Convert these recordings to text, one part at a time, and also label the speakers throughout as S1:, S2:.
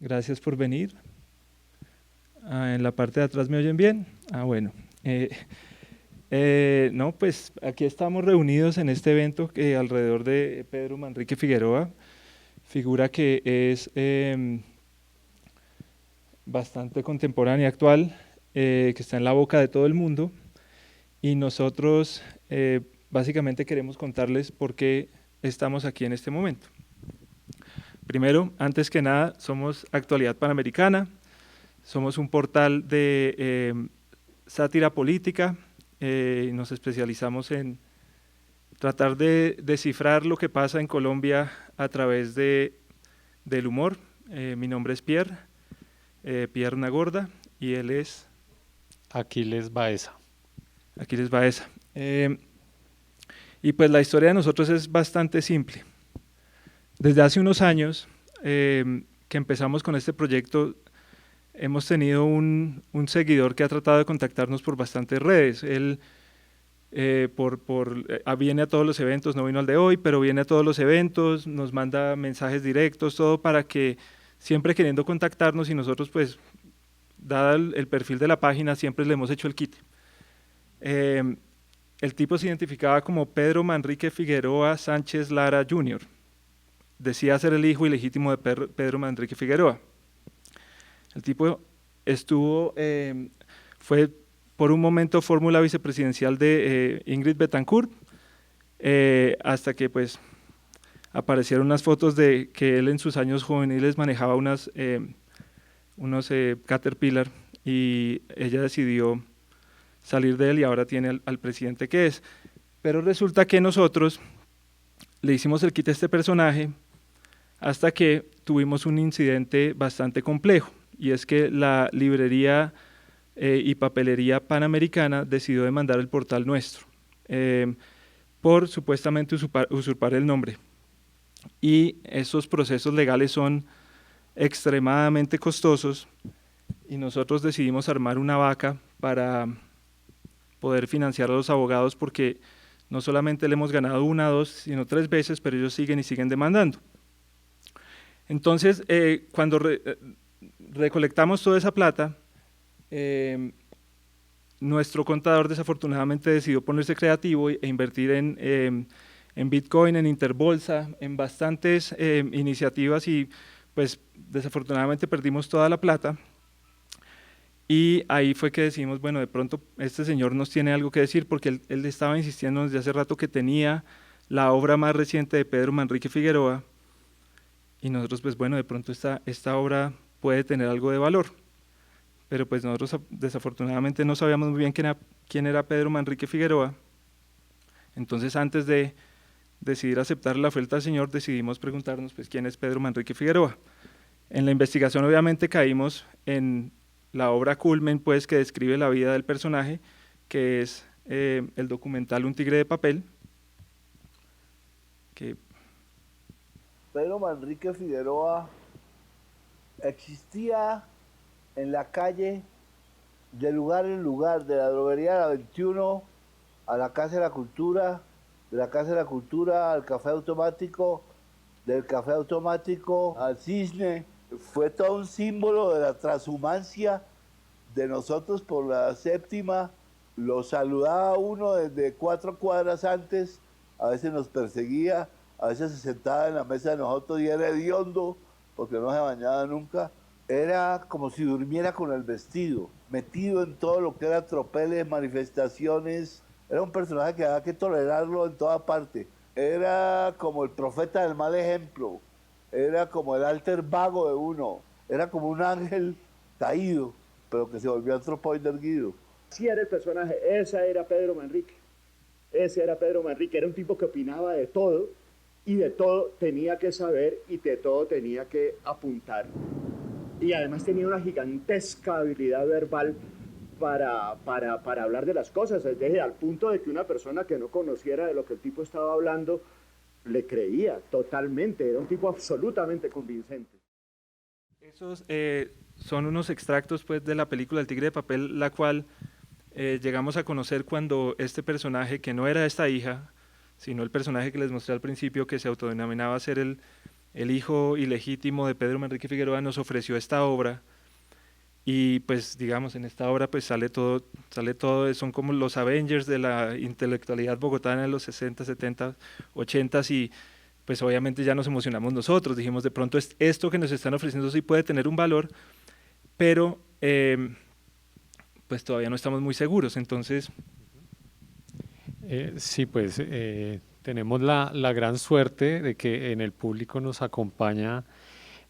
S1: Gracias por venir. En la parte de atrás me oyen bien. Bueno. No, pues aquí estamos reunidos en este evento alrededor de Pedro Manrique Figueroa, figura que es bastante contemporánea y actual, que está en la boca de todo el mundo, y nosotros básicamente queremos contarles por qué estamos aquí en este momento. Primero, antes que nada, somos Actualidad Panamericana, somos un portal de sátira política, nos especializamos en tratar de descifrar lo que pasa en Colombia a través del humor. Mi nombre es Pierre Nagorda, y él es
S2: Aquiles Baeza.
S1: Aquiles Baeza. Y pues la historia de nosotros es bastante simple. Desde hace unos años que empezamos con este proyecto, hemos tenido un seguidor que ha tratado de contactarnos por bastantes redes. Él viene a todos los eventos, no vino al de hoy, pero viene a todos los eventos, nos manda mensajes directos, todo para que siempre queriendo contactarnos, y nosotros pues, dada el perfil de la página, siempre le hemos hecho el quite. El tipo se identificaba como Pedro Manrique Figueroa Sánchez Lara Jr. Decía ser el hijo ilegítimo de Pedro Manrique Figueroa. El tipo fue por un momento fórmula vicepresidencial de Ingrid Betancourt, hasta que pues aparecieron unas fotos de que él en sus años juveniles manejaba unos Caterpillar, y ella decidió salir de él y ahora tiene al presidente que es. Pero resulta que nosotros le hicimos el quite a este personaje hasta que tuvimos un incidente bastante complejo, y es que la librería y papelería Panamericana decidió demandar el portal nuestro por supuestamente usurpar el nombre. Y esos procesos legales son extremadamente costosos, y nosotros decidimos armar una vaca para poder financiar a los abogados, porque no solamente le hemos ganado 1, 2, sino 3 veces, pero ellos siguen y siguen demandando. Entonces, cuando recolectamos toda esa plata, nuestro contador desafortunadamente decidió ponerse creativo e invertir en Bitcoin, en Interbolsa, en bastantes iniciativas, y pues desafortunadamente perdimos toda la plata. Y ahí fue que decidimos, bueno, de pronto este señor nos tiene algo que decir, porque él estaba insistiendo desde hace rato que tenía la obra más reciente de Pedro Manrique Figueroa, y nosotros pues bueno, de pronto esta obra puede tener algo de valor. Pero pues nosotros desafortunadamente no sabíamos muy bien quién era Pedro Manrique Figueroa. Entonces, antes de decidir aceptar la oferta del señor, decidimos preguntarnos pues quién es Pedro Manrique Figueroa. En la investigación obviamente caímos en la obra culmen pues que describe la vida del personaje, que es el documental Un tigre de papel.
S3: Pedro Manrique Figueroa existía en la calle, de lugar en lugar, de la droguería de la 21 a la Casa de la Cultura, de la Casa de la Cultura al Café Automático, del Café Automático al Cisne. Fue todo un símbolo de la transhumancia de nosotros por la séptima. Lo saludaba uno desde 4 cuadras antes, a veces nos perseguía, a veces se sentaba en la mesa de nosotros y era hediondo porque no se bañaba nunca. Era como si durmiera con el vestido, metido en todo lo que era tropeles, manifestaciones. Era un personaje que había que tolerarlo en toda parte. Era como el profeta del mal ejemplo, era como el alter vago de uno, era como un ángel caído, pero que se volvió antropoide erguido.
S4: Así era el personaje, ese era Pedro Manrique. Ese era Pedro Manrique, era un tipo que opinaba de todo, y de todo tenía que saber, y de todo tenía que apuntar. Y además tenía una gigantesca habilidad verbal para hablar de las cosas, desde al punto de que una persona que no conociera de lo que el tipo estaba hablando le creía totalmente, era un tipo absolutamente convincente.
S1: Esos son unos extractos pues, de la película El Tigre de Papel, la cual llegamos a conocer cuando este personaje, que no era esta hija, sino el personaje que les mostré al principio, que se autodenominaba ser el hijo ilegítimo de Pedro Manrique Figueroa, nos ofreció esta obra. Y pues digamos, en esta obra pues sale todo, son como los Avengers de la intelectualidad bogotana en los 60, 70, 80 y pues obviamente ya nos emocionamos nosotros, dijimos de pronto esto que nos están ofreciendo sí puede tener un valor, pero pues todavía no estamos muy seguros, entonces...
S2: Sí, pues tenemos la gran suerte de que en el público nos acompaña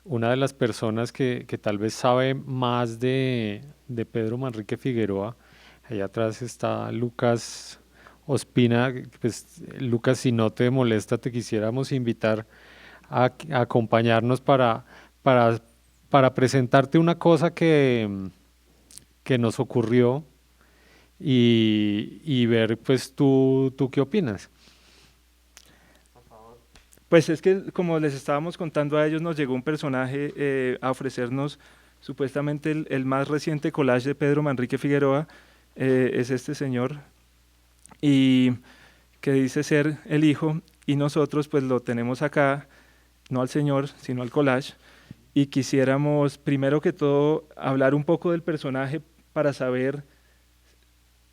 S2: una de las personas que tal vez sabe más de Pedro Manrique Figueroa. Allá atrás está Lucas Ospina. Pues, Lucas, si no te molesta, te quisiéramos invitar a acompañarnos para, para presentarte una cosa que nos ocurrió y ver, pues, tú qué opinas.
S1: Pues es que como les estábamos contando a ellos, nos llegó un personaje a ofrecernos supuestamente el más reciente collage de Pedro Manrique Figueroa, es este señor, y que dice ser el hijo, y nosotros pues lo tenemos acá, no al señor, sino al collage, y quisiéramos primero que todo hablar un poco del personaje para saber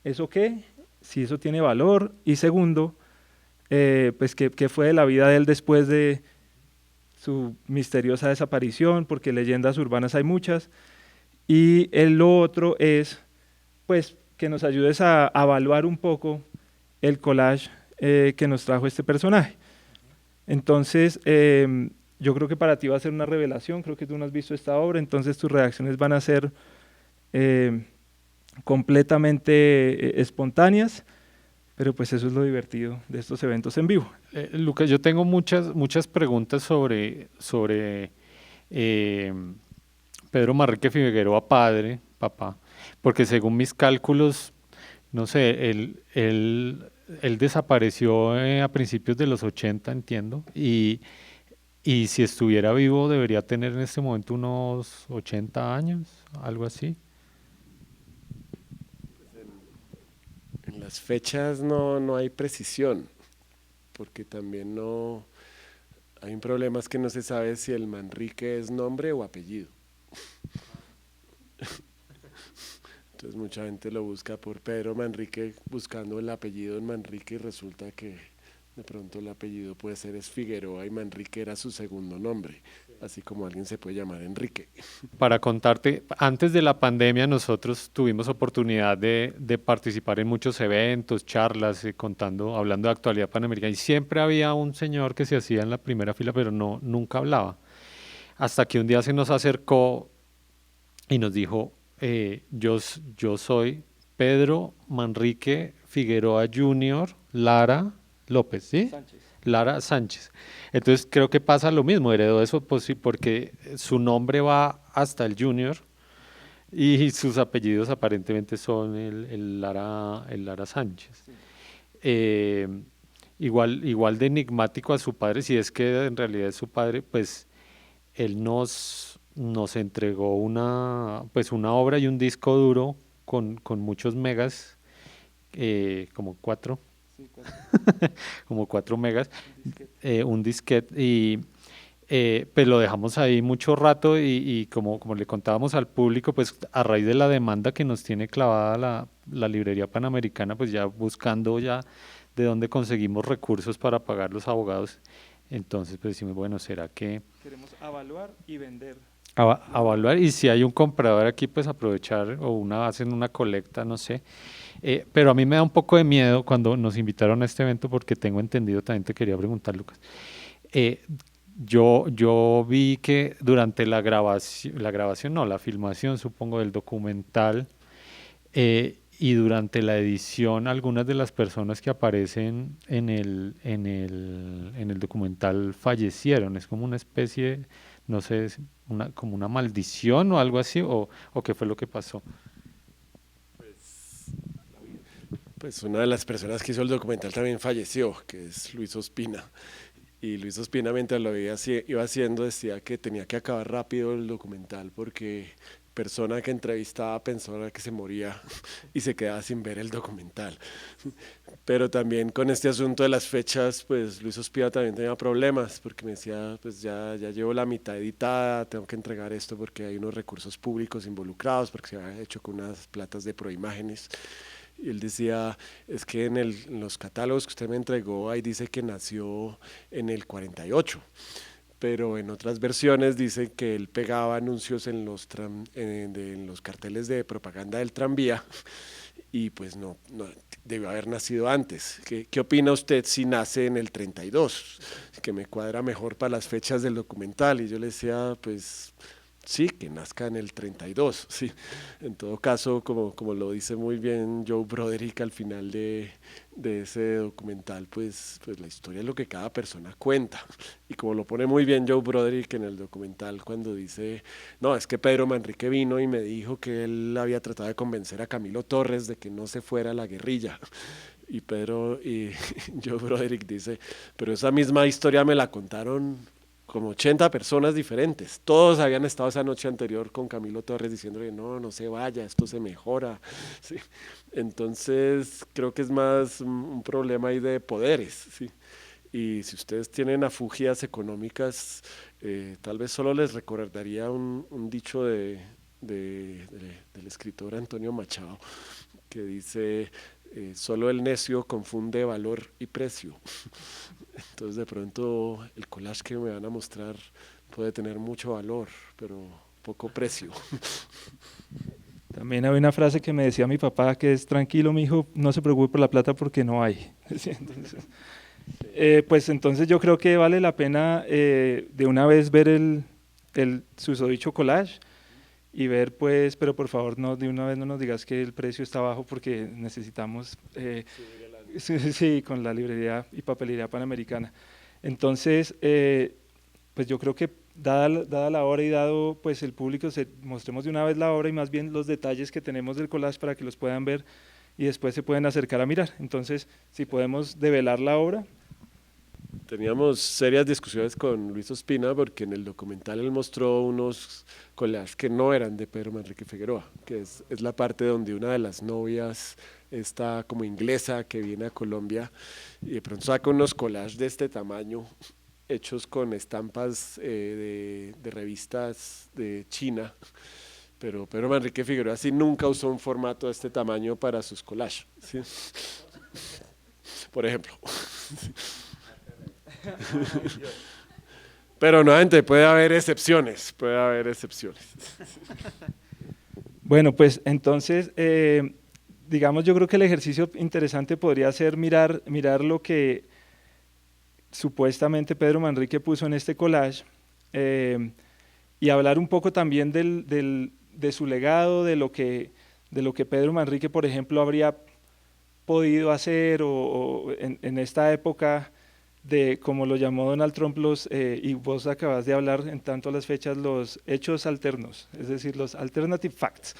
S1: eso qué, si eso tiene valor, y segundo, pues qué fue de la vida de él después de su misteriosa desaparición, porque leyendas urbanas hay muchas, y lo otro es pues que nos ayudes a evaluar un poco el collage que nos trajo este personaje. Entonces, yo creo que para ti va a ser una revelación, creo que tú no has visto esta obra, entonces tus reacciones van a ser eh, completamente espontáneas, pero pues eso es lo divertido de estos eventos en vivo.
S2: Lucas, yo tengo muchas preguntas sobre eh, Pedro Manrique Figueroa papá, porque según mis cálculos, no sé, él desapareció a principios de los 80, entiendo, y si estuviera vivo debería tener en este momento unos 80 años, algo así.
S5: En las fechas no hay precisión, porque también no hay un problema, es que no se sabe si el Manrique es nombre o apellido. Entonces mucha gente lo busca por Pedro Manrique buscando el apellido en Manrique y resulta que de pronto el apellido puede ser es Figueroa y Manrique era su segundo nombre, así como alguien se puede llamar Enrique.
S2: Para contarte, antes de la pandemia nosotros tuvimos oportunidad de participar en muchos eventos, charlas, hablando de actualidad panamericana y siempre había un señor que se hacía en la primera fila, pero nunca hablaba. Hasta que un día se nos acercó y nos dijo, yo soy Pedro Manrique Figueroa Jr. Lara López, ¿sí?
S1: Sánchez.
S2: Lara Sánchez. Entonces creo que pasa lo mismo, heredó eso pues, sí, porque su nombre va hasta el Junior y sus apellidos aparentemente son el Lara Sánchez.
S1: Sí.
S2: Eh, igual de enigmático a su padre, si es que en realidad es su padre, pues él nos entregó una obra y un disco duro con muchos megas, como cuatro,
S1: Sí,
S2: como 4 megas,
S1: un disquete.
S2: un disquete y pues lo dejamos ahí mucho rato y como le contábamos al público, pues a raíz de la demanda que nos tiene clavada la librería panamericana, pues ya buscando ya de dónde conseguimos recursos para pagar los abogados, entonces pues decimos, bueno, ¿será que
S1: Queremos evaluar y vender.
S2: evaluar? Y si hay un comprador aquí, pues aprovechar hacen una colecta, no sé. Pero a mí me da un poco de miedo cuando nos invitaron a este evento porque tengo entendido, también te quería preguntar, Lucas. eh, yo vi que durante la filmación, supongo, del documental y durante la edición, algunas de las personas que aparecen en el documental fallecieron. Es como una especie, no sé, como una maldición o algo así, o qué fue lo que pasó.
S5: Pues una de las personas que hizo el documental también falleció, que es Luis Ospina. Y Luis Ospina, mientras lo iba haciendo, decía que tenía que acabar rápido el documental porque persona que entrevistaba pensaba que se moría y se quedaba sin ver el documental. Pero también con este asunto de las fechas, pues Luis Ospina también tenía problemas porque me decía, pues ya llevo la mitad editada, tengo que entregar esto porque hay unos recursos públicos involucrados, porque se había hecho con unas platas de Proimágenes. Y él decía, es que en los catálogos que usted me entregó, ahí dice que nació en el 48, pero en otras versiones dice que él pegaba anuncios en los carteles de propaganda del tranvía y pues no debió haber nacido antes. ¿Qué opina usted si nace en el 32? Que me cuadra mejor para las fechas del documental. Y yo le decía, pues sí, que nazca en el 32, sí. En todo caso, como lo dice muy bien Joe Broderick al final de ese documental, pues la historia es lo que cada persona cuenta. Y como lo pone muy bien Joe Broderick en el documental cuando dice, no, es que Pedro Manrique vino y me dijo que él había tratado de convencer a Camilo Torres de que no se fuera a la guerrilla. Y Joe Broderick dice, pero esa misma historia me la contaron como 80 personas diferentes, todos habían estado esa noche anterior con Camilo Torres diciéndole no se vaya, esto se mejora, ¿sí? Entonces creo que es más un problema ahí de poderes, ¿sí? Y si ustedes tienen afugias económicas, tal vez solo les recordaría un dicho del escritor Antonio Machado, que dice, solo el necio confunde valor y precio. Entonces de pronto el collage que me van a mostrar puede tener mucho valor, pero poco precio.
S1: También había una frase que me decía mi papá que es, tranquilo, mi hijo, no se preocupe por la plata porque no hay. Entonces, pues entonces yo creo que vale la pena de una vez ver el susodicho collage y ver pues, pero por favor no, de una vez no nos digas que el precio está bajo porque necesitamos, sí, con la librería y papelería panamericana. Entonces, pues yo creo que dada la hora y dado pues el público, mostremos de una vez la obra y más bien los detalles que tenemos del collage para que los puedan ver y después se pueden acercar a mirar. Entonces, si podemos develar la obra.
S5: Teníamos serias discusiones con Luis Ospina porque en el documental él mostró unos collages que no eran de Pedro Manrique Figueroa, que es la parte donde una de las novias está como inglesa que viene a Colombia y de pronto saca unos collages de este tamaño hechos con estampas de revistas de China, pero Pedro Manrique Figueroa sí nunca usó un formato de este tamaño para sus collages, ¿sí? Por ejemplo. Pero nuevamente puede haber excepciones,
S1: Bueno, pues entonces, digamos, yo creo que el ejercicio interesante podría ser mirar lo que supuestamente Pedro Manrique puso en este collage y hablar un poco también de su legado, de lo que Pedro Manrique, por ejemplo, habría podido hacer o en esta época de, como lo llamó Donald Trump, y vos acabas de hablar en tanto las fechas, los hechos alternos, es decir, los alternative facts,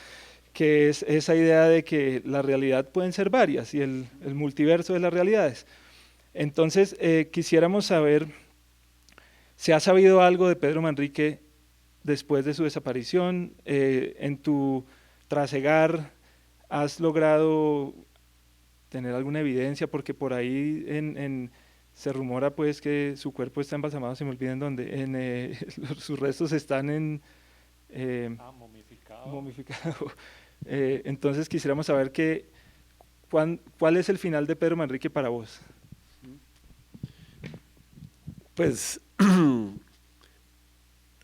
S1: que es esa idea de que la realidad pueden ser varias y el multiverso de las realidades. Entonces, quisiéramos saber, ¿se ha sabido algo de Pedro Manrique después de su desaparición? En tu trasegar, ¿has logrado tener alguna evidencia? Porque por ahí se rumora pues que su cuerpo está embalsamado, se me olvida en dónde, sus restos están momificado. Entonces quisiéramos saber ¿cuál es el final de Pedro Manrique para vos?
S5: Pues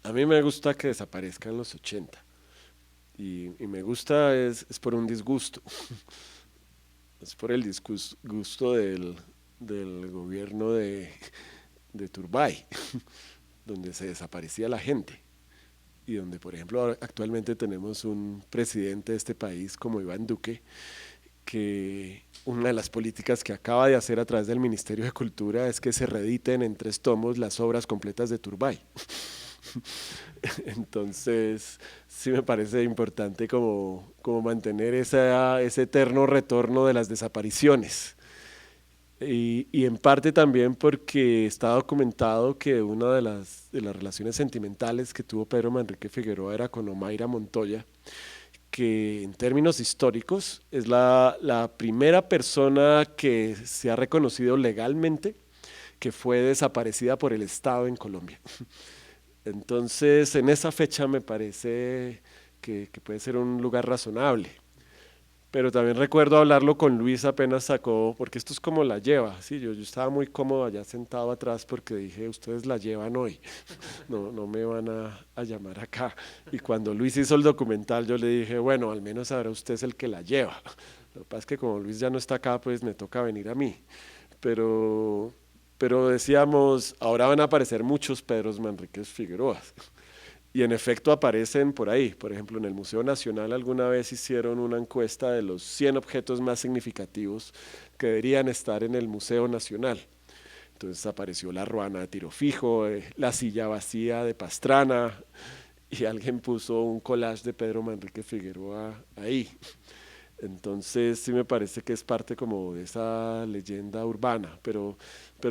S5: a mí me gusta que desaparezca en los 80 y me gusta es por un disgusto, es por el disgusto del gobierno de Turbay, donde se desaparecía la gente y donde, por ejemplo, actualmente tenemos un presidente de este país como Iván Duque, que una de las políticas que acaba de hacer a través del Ministerio de Cultura es que se reediten en 3 tomos las obras completas de Turbay. Entonces, sí me parece importante como mantener ese eterno retorno de las desapariciones. Y en parte también porque está documentado que una de las relaciones sentimentales que tuvo Pedro Manrique Figueroa era con Omaira Montoya, que en términos históricos es la primera persona que se ha reconocido legalmente que fue desaparecida por el Estado en Colombia. Entonces, en esa fecha me parece que puede ser un lugar razonable. Pero también recuerdo hablarlo con Luis apenas sacó, porque esto es como la lleva, ¿sí? Yo estaba muy cómodo allá sentado atrás porque dije, ustedes la llevan hoy, no me van a llamar acá. Y cuando Luis hizo el documental yo le dije, bueno, al menos ahora usted es el que la lleva. Lo que pasa es que como Luis ya no está acá, pues me toca venir a mí. Pero decíamos, ahora van a aparecer muchos Pedros Manríquez Figueroa. Y en efecto aparecen por ahí. Por ejemplo, en el Museo Nacional alguna vez hicieron una encuesta de los 100 objetos más significativos que deberían estar en el Museo Nacional. Entonces apareció la ruana de tiro fijo, la silla vacía de Pastrana, y alguien puso un collage de Pedro Manrique Figueroa ahí. Entonces sí me parece que es parte como de esa leyenda urbana, pero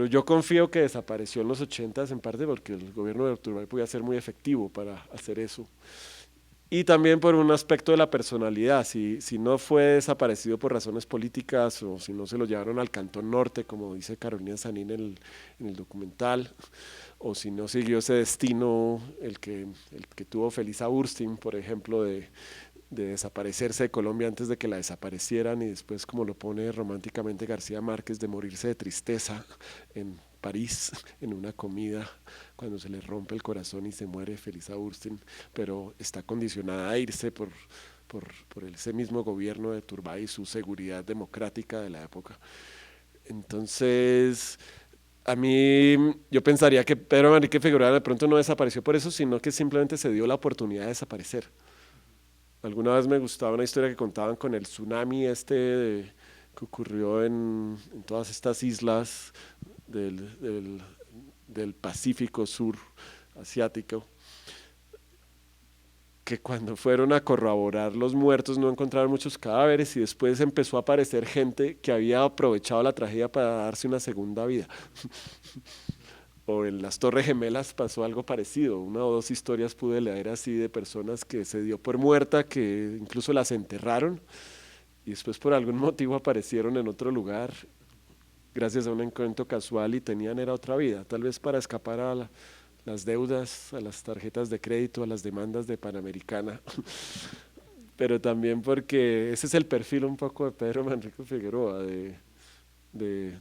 S5: yo confío que desapareció en los 80s en parte porque el gobierno de Turbay podía ser muy efectivo para hacer eso. Y también por un aspecto de la personalidad, si no fue desaparecido por razones políticas o si no se lo llevaron al Cantón Norte, como dice Carolina Sanín en el documental, o si no siguió ese destino, el que tuvo Felisa Burstyn, por ejemplo, de desaparecerse de Colombia antes de que la desaparecieran y después, como lo pone románticamente García Márquez, de morirse de tristeza en París, en una comida, cuando se le rompe el corazón y se muere Felisa Burstyn, pero está condicionada a irse por ese mismo gobierno de Turbay y su seguridad democrática de la época. Entonces, a mí, yo pensaría que Pedro Manrique Figueroa de pronto no desapareció por eso, sino que simplemente se dio la oportunidad de desaparecer. Alguna vez me gustaba una historia que contaban con el tsunami que ocurrió en todas estas islas del Pacífico Sur asiático, que cuando fueron a corroborar los muertos no encontraron muchos cadáveres y después empezó a aparecer gente que había aprovechado la tragedia para darse una segunda vida. O en las Torres Gemelas pasó algo parecido, una o dos historias pude leer así de personas que se dio por muerta, que incluso las enterraron y después por algún motivo aparecieron en otro lugar gracias a un encuentro casual y tenían era otra vida, tal vez para escapar a las deudas, a las tarjetas de crédito, a las demandas de Panamericana, pero también porque ese es el perfil un poco de Pedro Manrique Figueroa, de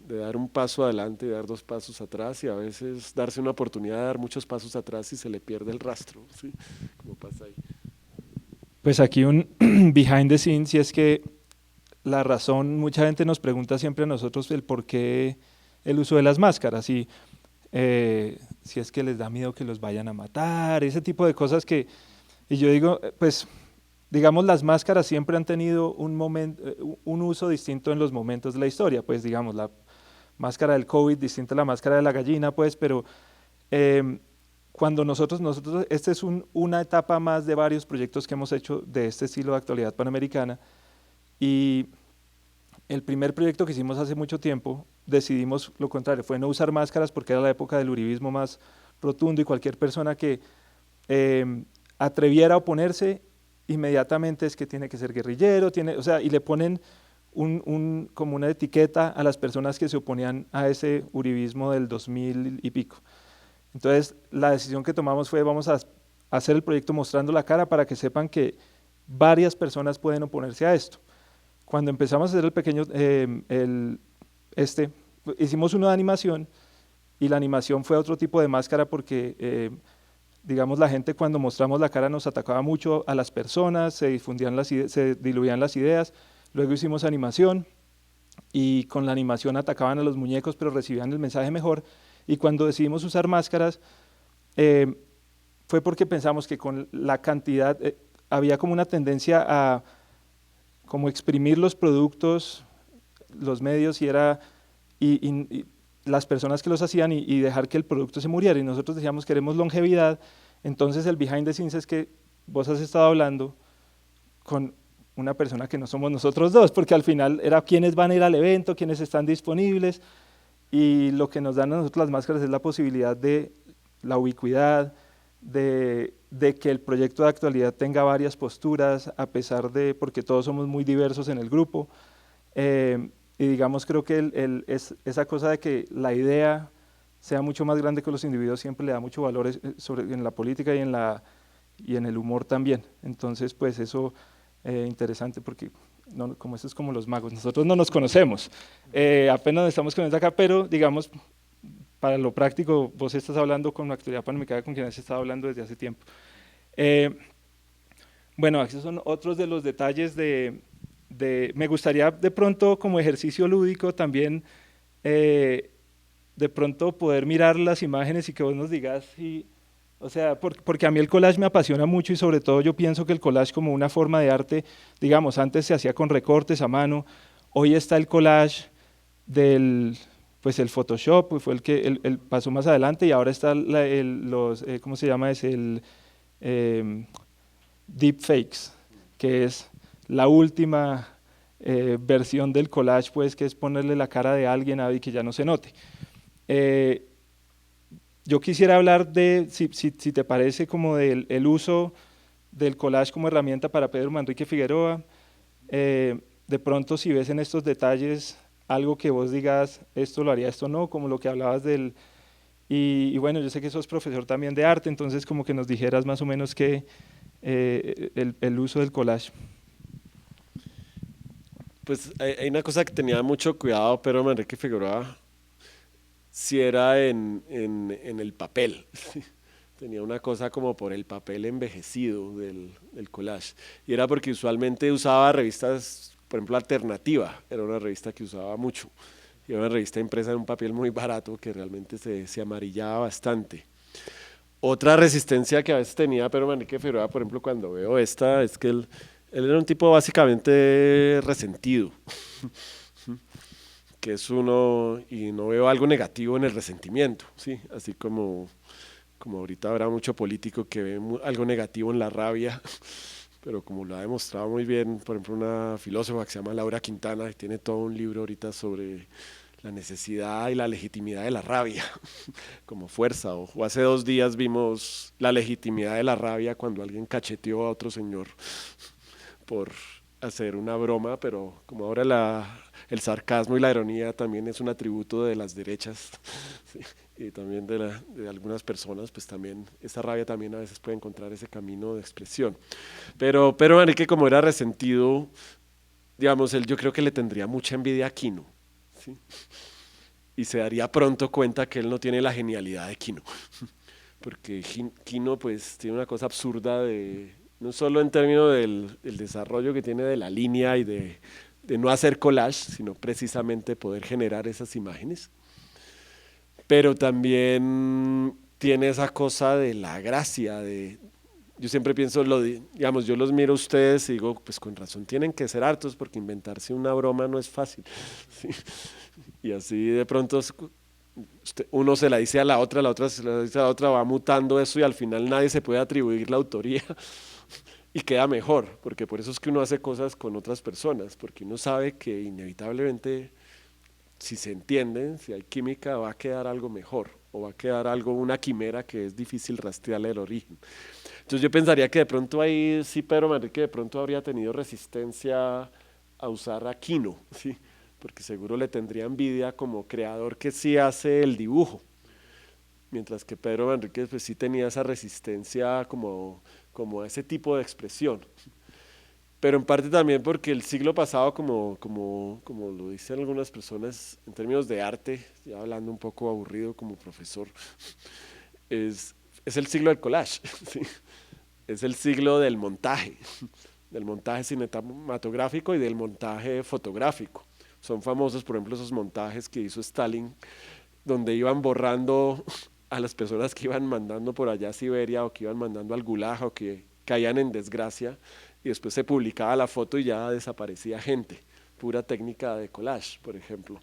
S5: dar un paso adelante y dar dos pasos atrás y a veces darse una oportunidad de dar muchos pasos atrás y se le pierde el rastro, ¿sí? Como pasa ahí.
S1: Pues aquí un behind the scenes, y es que la razón, mucha gente nos pregunta siempre a nosotros el por qué el uso de las máscaras, y si es que les da miedo que los vayan a matar, ese tipo de cosas que, y yo digo, pues digamos, las máscaras siempre han tenido un uso distinto en los momentos de la historia, pues digamos, la máscara del COVID distinta a la máscara de la gallina, pues, pero cuando nosotros, esta es una etapa más de varios proyectos que hemos hecho de este estilo de actualidad panamericana, y el primer proyecto que hicimos hace mucho tiempo, decidimos lo contrario, fue no usar máscaras porque era la época del uribismo más rotundo y cualquier persona que atreviera a oponerse, inmediatamente es que tiene que ser guerrillero, o sea, y le ponen como una etiqueta a las personas que se oponían a ese uribismo del 2000 y pico. Entonces, la decisión que tomamos fue, vamos a hacer el proyecto mostrando la cara para que sepan que varias personas pueden oponerse a esto. Cuando empezamos a hacer el pequeño, hicimos una animación, y la animación fue otro tipo de máscara porque digamos, la gente cuando mostramos la cara nos atacaba mucho a las personas, se diluían las ideas. Luego hicimos animación y con la animación atacaban a los muñecos, pero recibían el mensaje mejor. Y cuando decidimos usar máscaras, fue porque pensamos que con la cantidad, había como una tendencia a como exprimir los productos, los medios, y las personas que los hacían y dejar que el producto se muriera, y nosotros decíamos queremos longevidad. Entonces el behind the scenes es que vos has estado hablando con una persona que no somos nosotros dos, porque al final era quiénes van a ir al evento, quiénes están disponibles, y lo que nos dan a nosotros las máscaras es la posibilidad de la ubicuidad, de que el proyecto de actualidad tenga varias posturas, a pesar de, porque todos somos muy diversos en el grupo, y digamos, creo que esa cosa de que la idea sea mucho más grande que los individuos siempre le da mucho valor en la política y en el humor también. Entonces, pues eso interesante porque no, como eso es como los magos, nosotros no nos conocemos, apenas estamos conociendo acá, pero digamos, para lo práctico, vos estás hablando con la Actualidad Panamericana con quien has estado hablando desde hace tiempo. Bueno, esos son otros de los detalles me gustaría de pronto como ejercicio lúdico también de pronto poder mirar las imágenes y que vos nos digas si, o sea, porque a mí el collage me apasiona mucho y sobre todo yo pienso que el collage como una forma de arte, digamos, antes se hacía con recortes a mano, hoy está el collage pues el Photoshop, fue el que el pasó más adelante y ahora está ¿cómo se llama? Es el deepfakes, que es la última versión del collage, pues, que es ponerle la cara de alguien y que ya no se note. Yo quisiera hablar de, si te parece, como del uso del collage como herramienta para Pedro Manrique Figueroa. De pronto, si ves en estos detalles algo que vos digas, esto lo haría, esto no, como lo que hablabas del... Y bueno, yo sé que sos profesor también de arte, entonces como que nos dijeras más o menos que el uso del collage.
S5: Pues hay una cosa que tenía mucho cuidado Pedro Manrique Figueroa, si era en el papel. Tenía una cosa como por el papel envejecido del collage. Y era porque usualmente usaba revistas, por ejemplo, Alternativa, era una revista que usaba mucho. Y era una revista impresa en un papel muy barato que realmente se amarillaba bastante. Otra resistencia que a veces tenía Pedro Manrique Figueroa, por ejemplo, cuando veo esta, es que él era un tipo básicamente resentido. Que es uno, y no veo algo negativo en el resentimiento, ¿sí? Así como ahorita habrá mucho político que ve algo negativo en la rabia, pero como lo ha demostrado muy bien, por ejemplo, una filósofa que se llama Laura Quintana, que tiene todo un libro ahorita sobre la necesidad y la legitimidad de la rabia como fuerza, o hace 2 días vimos la legitimidad de la rabia cuando alguien cacheteó a otro señor por hacer una broma, pero como ahora el sarcasmo y la ironía también es un atributo de las derechas, ¿sí? Y también de algunas personas, pues también esa rabia también a veces puede encontrar ese camino de expresión. Pero Manrique, como era resentido, digamos, yo creo que le tendría mucha envidia a Quino, ¿sí? Y se daría pronto cuenta que él no tiene la genialidad de Quino, porque Quino pues tiene una cosa absurda no solo en términos del desarrollo que tiene de la línea y de no hacer collage, sino precisamente poder generar esas imágenes, pero también tiene esa cosa de la gracia, yo siempre pienso, digamos, yo los miro a ustedes y digo, pues con razón tienen que ser hartos porque inventarse una broma no es fácil, ¿sí? Y así de pronto uno se la dice a la otra se la dice a la otra, va mutando eso y al final nadie se puede atribuir la autoría y queda mejor, porque por eso es que uno hace cosas con otras personas, porque uno sabe que inevitablemente si se entienden, si hay química, va a quedar algo mejor, o va a quedar una quimera que es difícil rastrearle el origen. Entonces yo pensaría que de pronto ahí sí Pedro Manrique de pronto habría tenido resistencia a usar a Quino, ¿sí? Porque seguro le tendría envidia como creador que sí hace el dibujo, mientras que Pedro Manrique pues sí tenía esa resistencia como a ese tipo de expresión. Pero en parte también porque el siglo pasado, como lo dicen algunas personas, en términos de arte, ya hablando un poco aburrido como profesor, es el siglo del collage, ¿sí? Es el siglo del montaje cinematográfico y del montaje fotográfico. Son famosos, por ejemplo, esos montajes que hizo Stalin, donde iban borrando a las personas que iban mandando por allá a Siberia o que iban mandando al Gulag o que caían en desgracia, y después se publicaba la foto y ya desaparecía gente, pura técnica de collage, por ejemplo.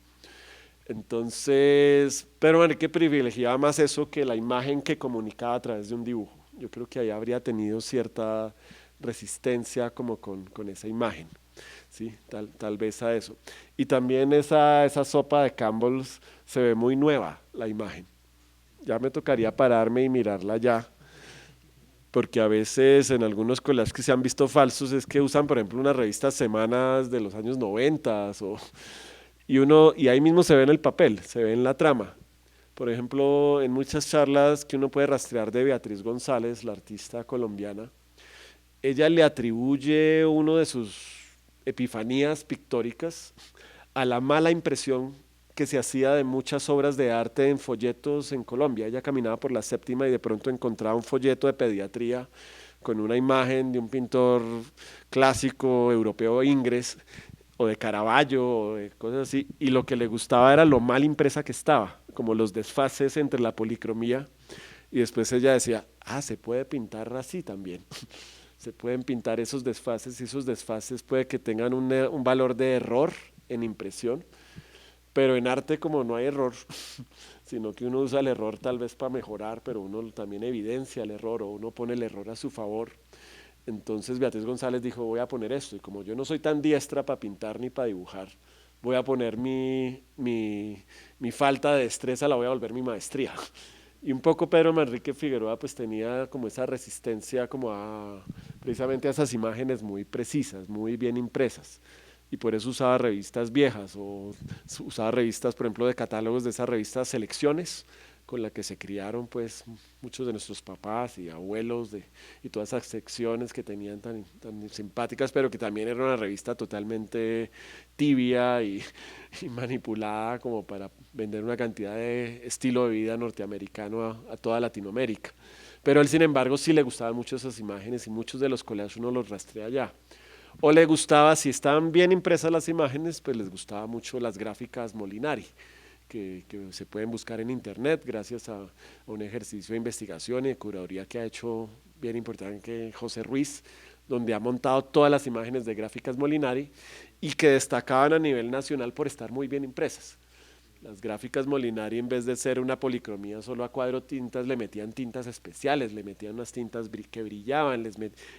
S5: Entonces, pero Manrique privilegiaba más eso que la imagen que comunicaba a través de un dibujo. Yo creo que ahí habría tenido cierta resistencia como con esa imagen. Sí, tal vez a eso. Y también esa sopa de Campbell's se ve muy nueva, la imagen. Ya me tocaría pararme y mirarla ya, porque a veces en algunos collages que se han visto falsos es que usan, por ejemplo, unas revistas Semanas de los años 90 y ahí mismo se ve en el papel, se ve en la trama. Por ejemplo, en muchas charlas que uno puede rastrear de Beatriz González, la artista colombiana, ella le atribuye uno de sus epifanías pictóricas a la mala impresión que se hacía de muchas obras de arte en folletos en Colombia. Ella caminaba por la Séptima y de pronto encontraba un folleto de pediatría con una imagen de un pintor clásico europeo Ingres o de Caravaggio o de cosas así, y lo que le gustaba era lo mal impresa que estaba, como los desfases entre la policromía, y después ella decía, se puede pintar así también. Se pueden pintar esos desfases y esos desfases puede que tengan un valor de error en impresión, pero en arte como no hay error, sino que uno usa el error tal vez para mejorar, pero uno también evidencia el error o uno pone el error a su favor. Entonces Beatriz González dijo, voy a poner esto, y como yo no soy tan diestra para pintar ni para dibujar, voy a poner mi falta de destreza, la voy a volver mi maestría. Y un poco Pedro Manrique Figueroa pues tenía como esa resistencia como precisamente a esas imágenes muy precisas, muy bien impresas, y por eso usaba revistas viejas o usaba revistas, por ejemplo, de catálogos de esas revistas Selecciones, con la que se criaron pues muchos de nuestros papás y abuelos y todas esas secciones que tenían tan simpáticas, pero que también era una revista totalmente tibia y manipulada como para vender una cantidad de estilo de vida norteamericano a toda Latinoamérica. Pero él, sin embargo, sí le gustaban mucho esas imágenes y muchos de los collages uno los rastrea allá. O le gustaba, si estaban bien impresas las imágenes, pues les gustaba mucho las gráficas Molinari, que se pueden buscar en internet gracias a un ejercicio de investigación y de curaduría que ha hecho bien importante José Ruiz, donde ha montado todas las imágenes de gráficas Molinari y que destacaban a nivel nacional por estar muy bien impresas. Las gráficas Molinari, en vez de ser una policromía solo a cuadro tintas, le metían tintas especiales, le metían unas tintas que brillaban,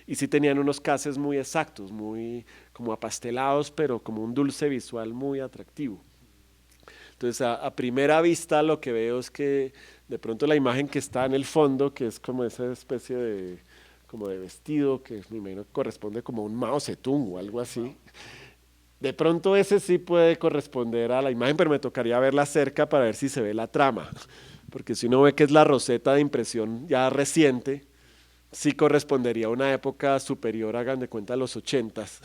S5: y sí tenían unos cases muy exactos, muy como apastelados, pero como un dulce visual muy atractivo. Entonces, a primera vista lo que veo es que de pronto la imagen que está en el fondo, que es como esa especie de vestido, que me imagino corresponde como a un Mao Zedong o algo así, de pronto ese sí puede corresponder a la imagen, pero me tocaría verla cerca para ver si se ve la trama, porque si uno ve que es la roseta de impresión ya reciente, sí correspondería a una época superior, hagan de cuenta, a los 80s,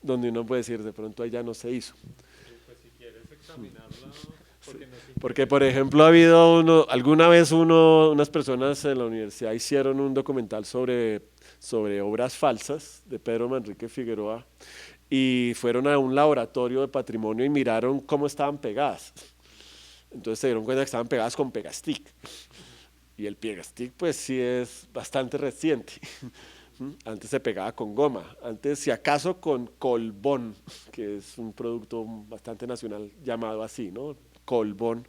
S5: donde uno puede decir, de pronto ahí ya no se hizo.
S2: Pues si quieres examinarla,
S5: porque por ejemplo ha habido alguna vez unas personas en la universidad hicieron un documental sobre obras falsas de Pedro Manrique Figueroa, y fueron a un laboratorio de patrimonio y miraron cómo estaban pegadas. Entonces se dieron cuenta que estaban pegadas con Pegastick. Y el Pegastick pues sí es bastante reciente. Antes se pegaba con goma, antes si acaso con Colbón, que es un producto bastante nacional llamado así, ¿no? Colbón.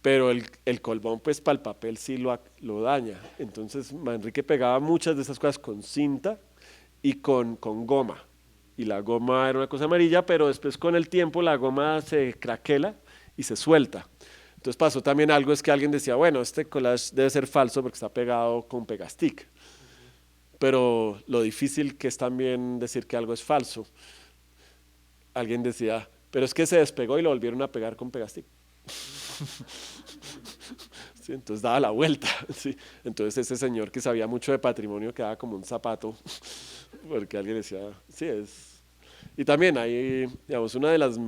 S5: Pero el Colbón pues para el papel sí lo daña. Entonces Manrique pegaba muchas de esas cosas con cinta y con goma. Y la goma era una cosa amarilla, pero después con el tiempo la goma se craquela y se suelta. Entonces pasó también algo, es que alguien decía, bueno, este collage debe ser falso porque está pegado con Pegastick. Pero lo difícil que es también decir que algo es falso. Alguien decía, pero es que se despegó y lo volvieron a pegar con Pegastick. Sí, entonces daba la vuelta. Sí. Entonces ese señor que sabía mucho de patrimonio quedaba como un zapato, porque alguien decía, sí es. Y también hay, digamos, una de las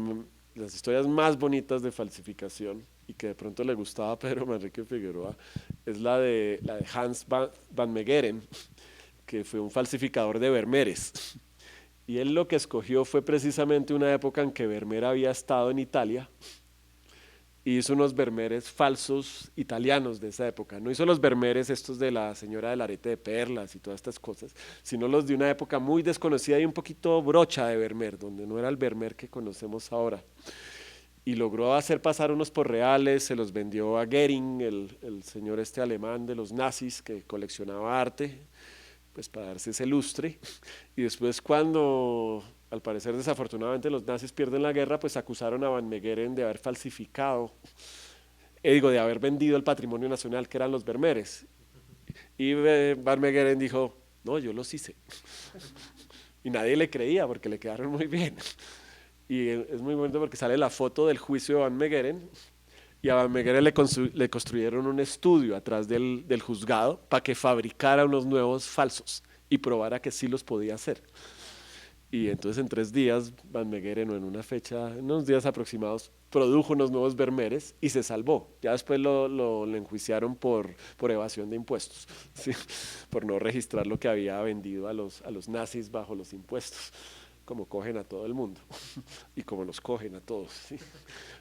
S5: historias más bonitas de falsificación y que de pronto le gustaba a Pedro Manrique Figueroa, es la de Hans van Meegeren, que fue un falsificador de Vermeers. Y él lo que escogió fue precisamente una época en que Vermeer había estado en Italia, y hizo unos Vermeers falsos italianos de esa época. No hizo los Vermeers estos de la señora del arete de perlas y todas estas cosas, sino los de una época muy desconocida y un poquito brocha de Vermeer, donde no era el Vermeer que conocemos ahora. Y logró hacer pasar unos por reales, se los vendió a Goering, el señor este alemán de los nazis que coleccionaba arte, pues para darse ese lustre. Y después cuando, al parecer desafortunadamente, los nazis pierden la guerra, pues acusaron a Van Meegeren de haber falsificado, de haber vendido el patrimonio nacional, que eran los Vermeers. Y Van Meegeren dijo, no, yo los hice. Y nadie le creía porque le quedaron muy bien. Y es muy bonito porque sale la foto del juicio de Van Meegeren, y a Van Meegeren le construyeron un estudio atrás del juzgado para que fabricara unos nuevos falsos y probara que sí los podía hacer. Y entonces en 3 días Van Meegeren, o en una fecha, en unos días aproximados, produjo unos nuevos Vermeers y se salvó. Ya después lo enjuiciaron por evasión de impuestos, ¿sí? Por no registrar lo que había vendido a los nazis bajo los impuestos, como cogen a todo el mundo y como nos cogen a todos, ¿sí?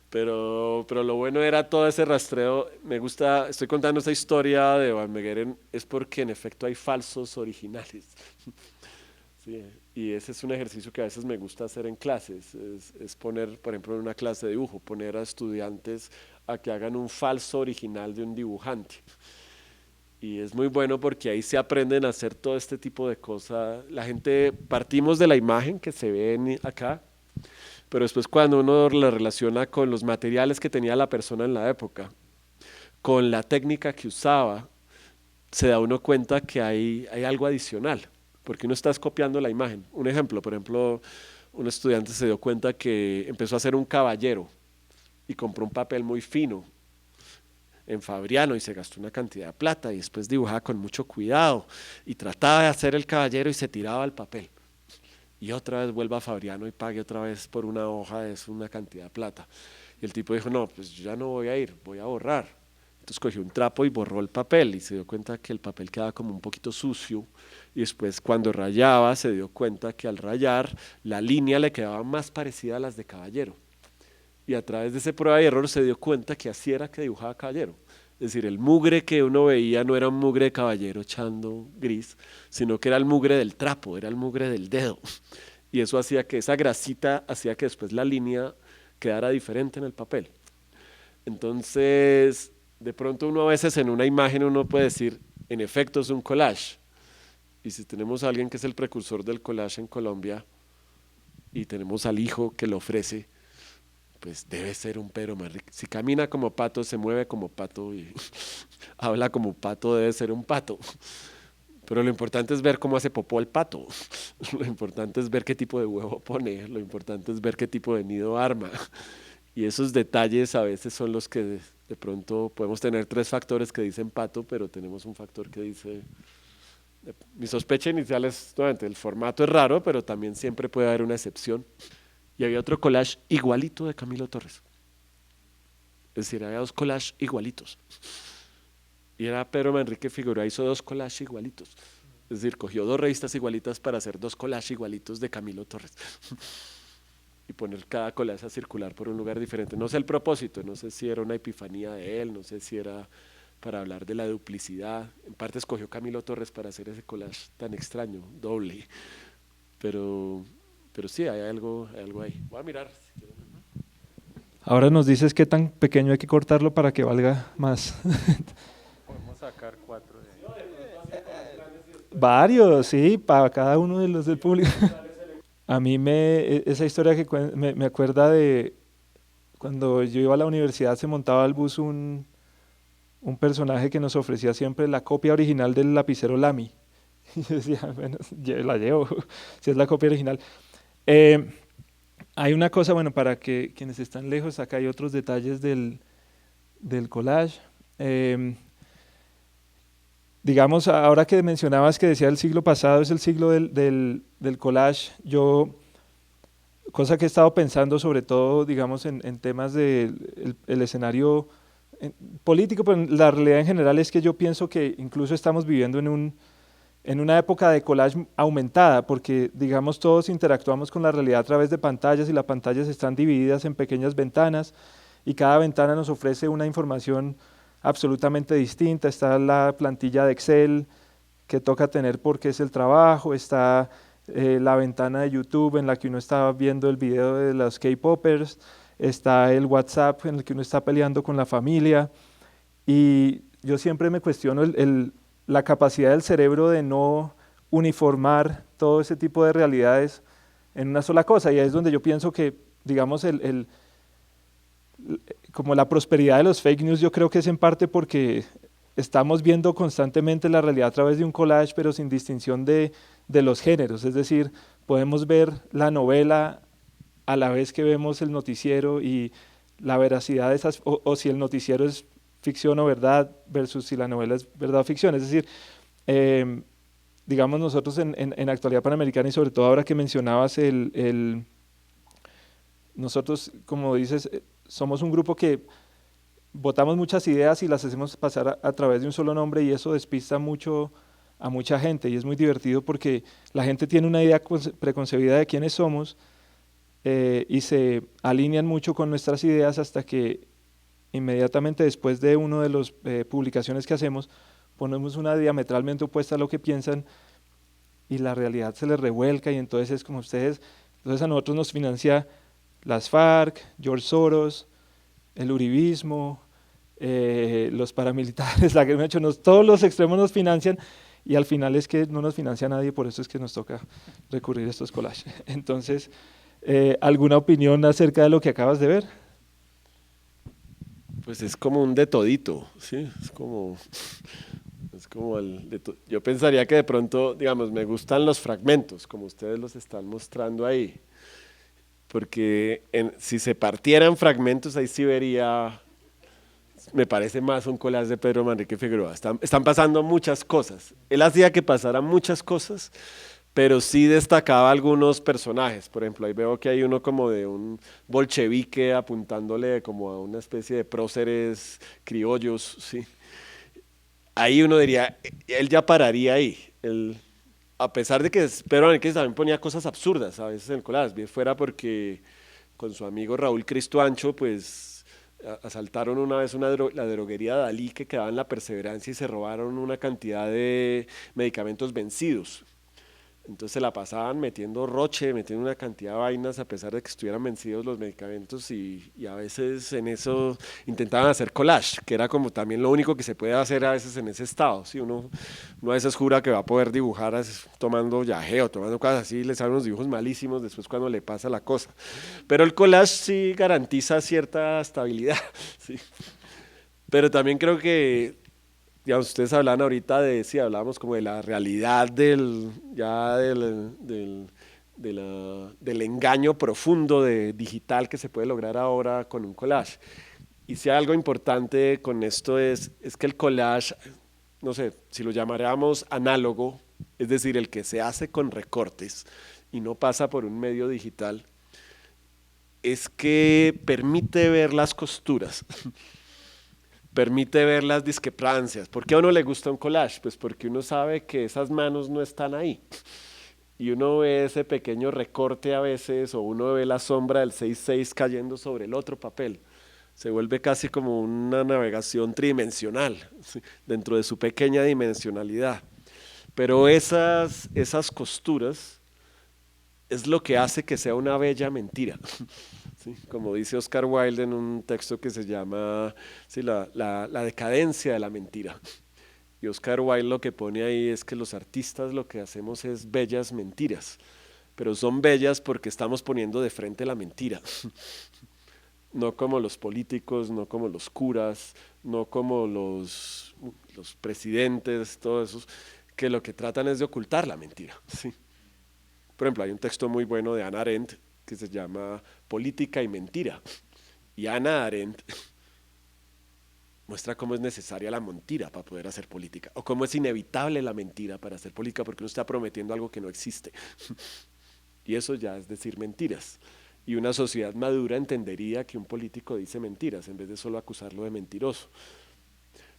S5: Pero lo bueno era todo ese rastreo. Me gusta, estoy contando esta historia de Van Meegeren, es porque en efecto hay falsos originales. Sí, y ese es un ejercicio que a veces me gusta hacer en clases, es poner, por ejemplo, en una clase de dibujo, poner a estudiantes a que hagan un falso original de un dibujante. Y es muy bueno porque ahí se aprenden a hacer todo este tipo de cosas. La gente, partimos de la imagen que se ve acá, pero después cuando uno la relaciona con los materiales que tenía la persona en la época, con la técnica que usaba, se da uno cuenta que hay algo adicional, porque uno está copiando la imagen. Un ejemplo, por ejemplo, un estudiante se dio cuenta que empezó a hacer un caballero y compró un papel muy fino en Fabriano y se gastó una cantidad de plata, y después dibujaba con mucho cuidado y trataba de hacer el caballero y se tiraba el papel. Y otra vez vuelva a Fabriano y pague otra vez por una hoja, es una cantidad de plata. Y el tipo dijo, no, pues yo ya no voy a ir, voy a borrar. Entonces cogió un trapo y borró el papel y se dio cuenta que el papel quedaba como un poquito sucio, y después cuando rayaba se dio cuenta que al rayar la línea le quedaba más parecida a las de caballero. Y a través de ese prueba y error se dio cuenta que así era que dibujaba caballero. Es decir, el mugre que uno veía no era un mugre de caballero echando gris, sino que era el mugre del trapo, era el mugre del dedo. Y eso hacía que esa grasita, hacía que después la línea quedara diferente en el papel. Entonces, de pronto uno a veces en una imagen uno puede decir, en efecto es un collage. Y si tenemos a alguien que es el precursor del collage en Colombia, y tenemos al hijo que lo ofrece, pues debe ser un Pedro Manrique. Si camina como pato, se mueve como pato y habla como pato, debe ser un pato. Pero lo importante es ver cómo hace popó el pato. Lo importante es ver qué tipo de huevo pone. Lo importante es ver qué tipo de nido arma. Y esos detalles a veces son los que de pronto podemos tener 3 factores que dicen pato, pero tenemos un factor que dice... Mi sospecha inicial es, nuevamente, el formato es raro, pero también siempre puede haber una excepción. Y había otro collage igualito de Camilo Torres. Es decir, había 2 collages igualitos. Y era Pedro Manrique Figueroa, hizo 2 collages igualitos. Es decir, cogió 2 revistas igualitas para hacer 2 collages igualitos de Camilo Torres. Y poner cada collage a circular por un lugar diferente. No sé el propósito, no sé si era una epifanía de él, no sé si era para hablar de la duplicidad. En parte escogió Camilo Torres para hacer ese collage tan extraño, doble. Pero sí, hay algo ahí. Voy a mirar.
S1: Ahora nos dices qué tan pequeño hay que cortarlo para que valga más.
S2: Podemos sacar 4 de ahí.
S1: Varios, sí, para cada uno de los del público. A mí esa historia que me acuerda de cuando yo iba a la universidad, se montaba al bus un personaje que nos ofrecía siempre la copia original del lapicero Lamy. Y yo decía, bueno, yo la llevo, si es la copia original. Hay una cosa, bueno, para que quienes están lejos, acá hay otros detalles del collage. Digamos, ahora que mencionabas que decía el siglo pasado, es el siglo del collage, cosa que he estado pensando sobre todo, digamos, en temas del escenario político, pero la realidad en general es que yo pienso que incluso estamos viviendo en una época de collage aumentada, porque digamos todos interactuamos con la realidad a través de pantallas y las pantallas están divididas en pequeñas ventanas y cada ventana nos ofrece una información absolutamente distinta. Está la plantilla de Excel que toca tener porque es el trabajo, está la ventana de YouTube en la que uno está viendo el video de los K-popers, está el WhatsApp en el que uno está peleando con la familia, y yo siempre me cuestiono la capacidad del cerebro de no uniformar todo ese tipo de realidades en una sola cosa, y ahí es donde yo pienso que, digamos, como la prosperidad de los fake news, yo creo que es en parte porque estamos viendo constantemente la realidad a través de un collage, pero sin distinción de los géneros, es decir, podemos ver la novela a la vez que vemos el noticiero, y la veracidad de esas, o si el noticiero es ficción o verdad versus si la novela es verdad o ficción, es decir, digamos nosotros en Actualidad Panamericana, y sobre todo ahora que mencionabas nosotros, como dices, somos un grupo que botamos muchas ideas y las hacemos pasar a través de un solo nombre, y eso despista mucho a mucha gente, y es muy divertido porque la gente tiene una idea preconcebida de quiénes somos, y se alinean mucho con nuestras ideas hasta que inmediatamente después de una de las publicaciones que hacemos, ponemos una diametralmente opuesta a lo que piensan, y la realidad se les revuelca, y entonces es como ustedes, entonces a nosotros nos financia las FARC, George Soros, el uribismo, los paramilitares, la guerrilla, todos los extremos nos financian, y al final es que no nos financia nadie, por eso es que nos toca recurrir a estos collages. Entonces, ¿alguna opinión acerca de lo que acabas de ver?
S5: Pues es como un de todito, ¿sí? Yo pensaría que de pronto, digamos, me gustan los fragmentos, como ustedes los están mostrando ahí, porque si se partieran fragmentos, ahí sí vería, me parece más un collage de Pedro Manrique Figueroa. Están pasando muchas cosas. Él hacía que pasaran muchas cosas, pero sí destacaba algunos personajes. Por ejemplo, ahí veo que hay uno como de un bolchevique apuntándole como a una especie de próceres criollos, ¿sí? Ahí uno diría, él ya pararía ahí. A pesar de que Pedro Manrique también ponía cosas absurdas a veces en el collage, bien fuera porque con su amigo Raúl Cristo Ancho, pues asaltaron una vez la droguería Dalí, que quedaba en La Perseverancia, y se robaron una cantidad de medicamentos vencidos. Entonces se la pasaban metiendo roche, metiendo una cantidad de vainas a pesar de que estuvieran vencidos los medicamentos, y a veces en eso intentaban hacer collage, que era como también lo único que se puede hacer a veces en ese estado. ¿Sí? Uno a veces jura que va a poder dibujar tomando yagé o tomando cosas así, y le salen unos dibujos malísimos después cuando le pasa la cosa. Pero el collage sí garantiza cierta estabilidad. ¿Sí? Pero también creo que, digamos, ustedes hablan ahorita sí, hablábamos como de la realidad del engaño profundo digital que se puede lograr ahora con un collage. Y si hay algo importante con esto es que el collage, no sé, si lo llamaríamos análogo, es decir, el que se hace con recortes y no pasa por un medio digital, es que permite ver las costuras. Permite ver las discrepancias. ¿Por qué a uno le gusta un collage? Pues porque uno sabe que esas manos no están ahí. Y uno ve ese pequeño recorte a veces, o uno ve la sombra del 6-6 cayendo sobre el otro papel. Se vuelve casi como una navegación tridimensional, ¿sí? Dentro de su pequeña dimensionalidad. Pero esas costuras es lo que hace que sea una bella mentira. ¿Sí? Como dice Oscar Wilde en un texto que se llama, sí, la decadencia de la mentira. Y Oscar Wilde lo que pone ahí es que los artistas lo que hacemos es bellas mentiras, pero son bellas porque estamos poniendo de frente la mentira. No como los políticos, no como los curas, no como los presidentes, todos esos, que lo que tratan es de ocultar la mentira. ¿Sí? Por ejemplo, hay un texto muy bueno de Hannah Arendt que se llama Política y Mentira. Y Hannah Arendt muestra cómo es necesaria la mentira para poder hacer política, o cómo es inevitable la mentira para hacer política, porque uno está prometiendo algo que no existe. Y eso ya es decir mentiras. Y una sociedad madura entendería que un político dice mentiras, en vez de solo acusarlo de mentiroso.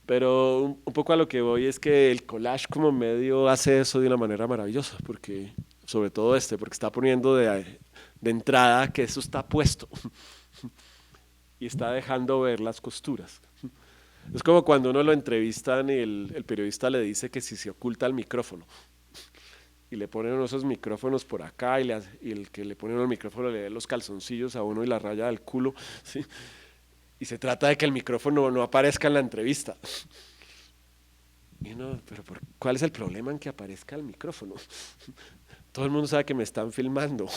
S5: Pero un poco a lo que voy es que el collage como medio hace eso de una manera maravillosa, porque sobre todo porque está poniendo de entrada que eso está puesto y está dejando ver las costuras. Es como cuando uno lo entrevistan y el periodista le dice que si se oculta el micrófono y le ponen uno esos micrófonos por acá, y el que le pone uno el micrófono le da los calzoncillos a uno y la raya del culo, ¿sí? Y se trata de que el micrófono no aparezca en la entrevista. Y uno, pero ¿cuál es el problema en que aparezca el micrófono? Todo el mundo sabe que me están filmando.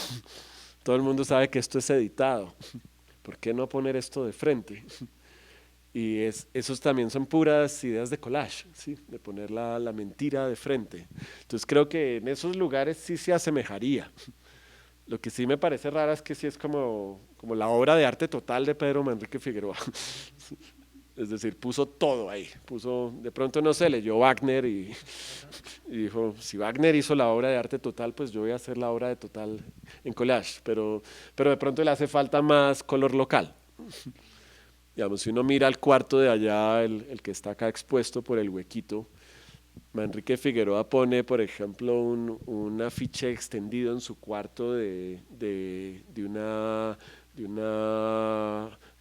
S5: Todo el mundo sabe que esto es editado. ¿Por qué no poner esto de frente? Y esos también son puras ideas de collage, ¿sí? De poner la mentira de frente. Entonces creo que en esos lugares sí se asemejaría. Lo que sí me parece raro es que sí es como la obra de arte total de Pedro Manrique Figueroa. Es decir, puso todo ahí. De pronto no sé, leyó Wagner y dijo, si Wagner hizo la obra de arte total, pues yo voy a hacer la obra de total en collage. Pero de pronto le hace falta más color local. Digamos, si uno mira el cuarto de allá, el que está acá expuesto por el huequito, Manrique Figueroa pone, por ejemplo, un afiche extendido en su cuarto de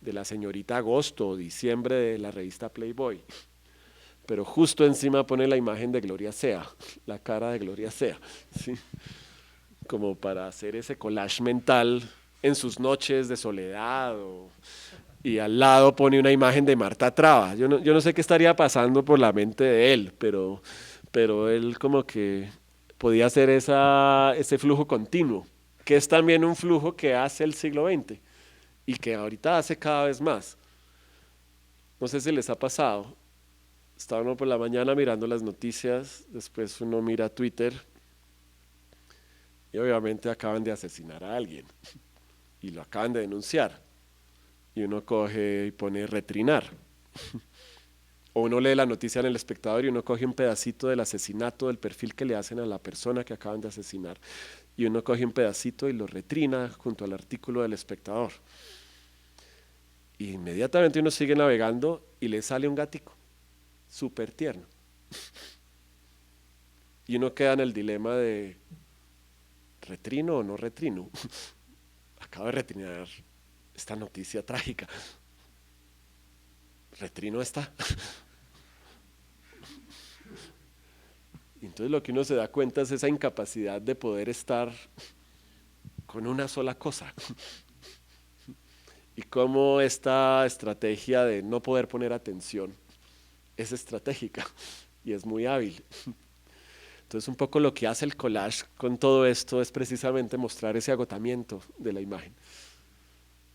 S5: la señorita Agosto o Diciembre de la revista Playboy. Pero justo encima pone la imagen de Gloria Sea, la cara de Gloria Sea, ¿sí? Como para hacer ese collage mental en sus noches de soledad y al lado pone una imagen de Marta Traba. Yo no sé qué estaría pasando por la mente de él, pero él como que podía hacer ese flujo continuo, que es también un flujo que hace el siglo XX y que ahorita hace cada vez más. No sé si les ha pasado. Está uno por la mañana mirando las noticias, después uno mira Twitter y obviamente acaban de asesinar a alguien y lo acaban de denunciar. Y uno coge y pone retrinar. O uno lee la noticia en El Espectador y uno coge un pedacito del asesinato, del perfil que le hacen a la persona que acaban de asesinar. Y uno coge un pedacito y lo retrina junto al artículo del Espectador. Y inmediatamente uno sigue navegando y le sale un gatico, súper tierno. Y uno queda en el dilema de, ¿retrino o no retrino? Acabo de retrinar esta noticia trágica. Retrino está. Y entonces lo que uno se da cuenta es esa incapacidad de poder estar con una sola cosa. Y cómo esta estrategia de no poder poner atención es estratégica y es muy hábil. Entonces un poco lo que hace el collage con todo esto es precisamente mostrar ese agotamiento de la imagen.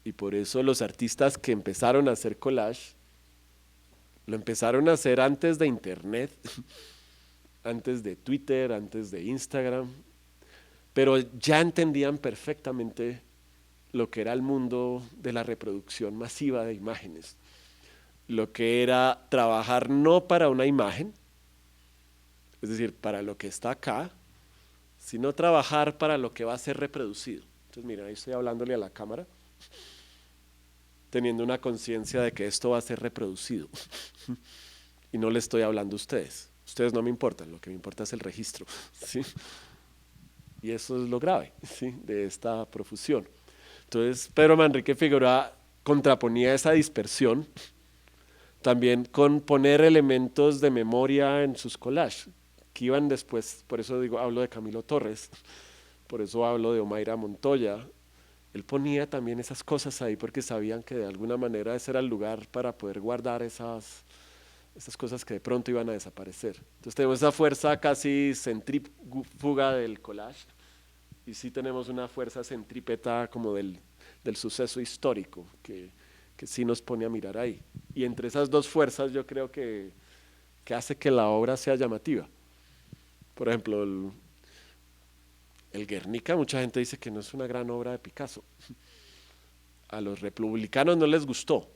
S5: Y por eso los artistas que empezaron a hacer collage, lo empezaron a hacer antes de internet, antes de Twitter, antes de Instagram, pero ya entendían perfectamente lo que era el mundo de la reproducción masiva de imágenes, lo que era trabajar no para una imagen, es decir, para lo que está acá, sino trabajar para lo que va a ser reproducido. Entonces, mira, ahí estoy hablándole a la cámara, teniendo una conciencia de que esto va a ser reproducido. Y no le estoy hablando a ustedes. Ustedes no me importan, lo que me importa es el registro, ¿sí? Y eso es lo grave, ¿sí? De esta profusión. Entonces, Pedro Manrique Figueroa contraponía esa dispersión también con poner elementos de memoria en sus collages, que iban después, por eso hablo de Camilo Torres, por eso hablo de Omaira Montoya. Él ponía también esas cosas ahí porque sabían que de alguna manera ese era el lugar para poder guardar esas cosas que de pronto iban a desaparecer. Entonces tenemos esa fuerza casi centrífuga del collage y sí tenemos una fuerza centrípeta como del suceso histórico que sí nos pone a mirar ahí. Y entre esas dos fuerzas yo creo que hace que la obra sea llamativa. Por ejemplo, el Guernica, mucha gente dice que no es una gran obra de Picasso. A los republicanos no les gustó,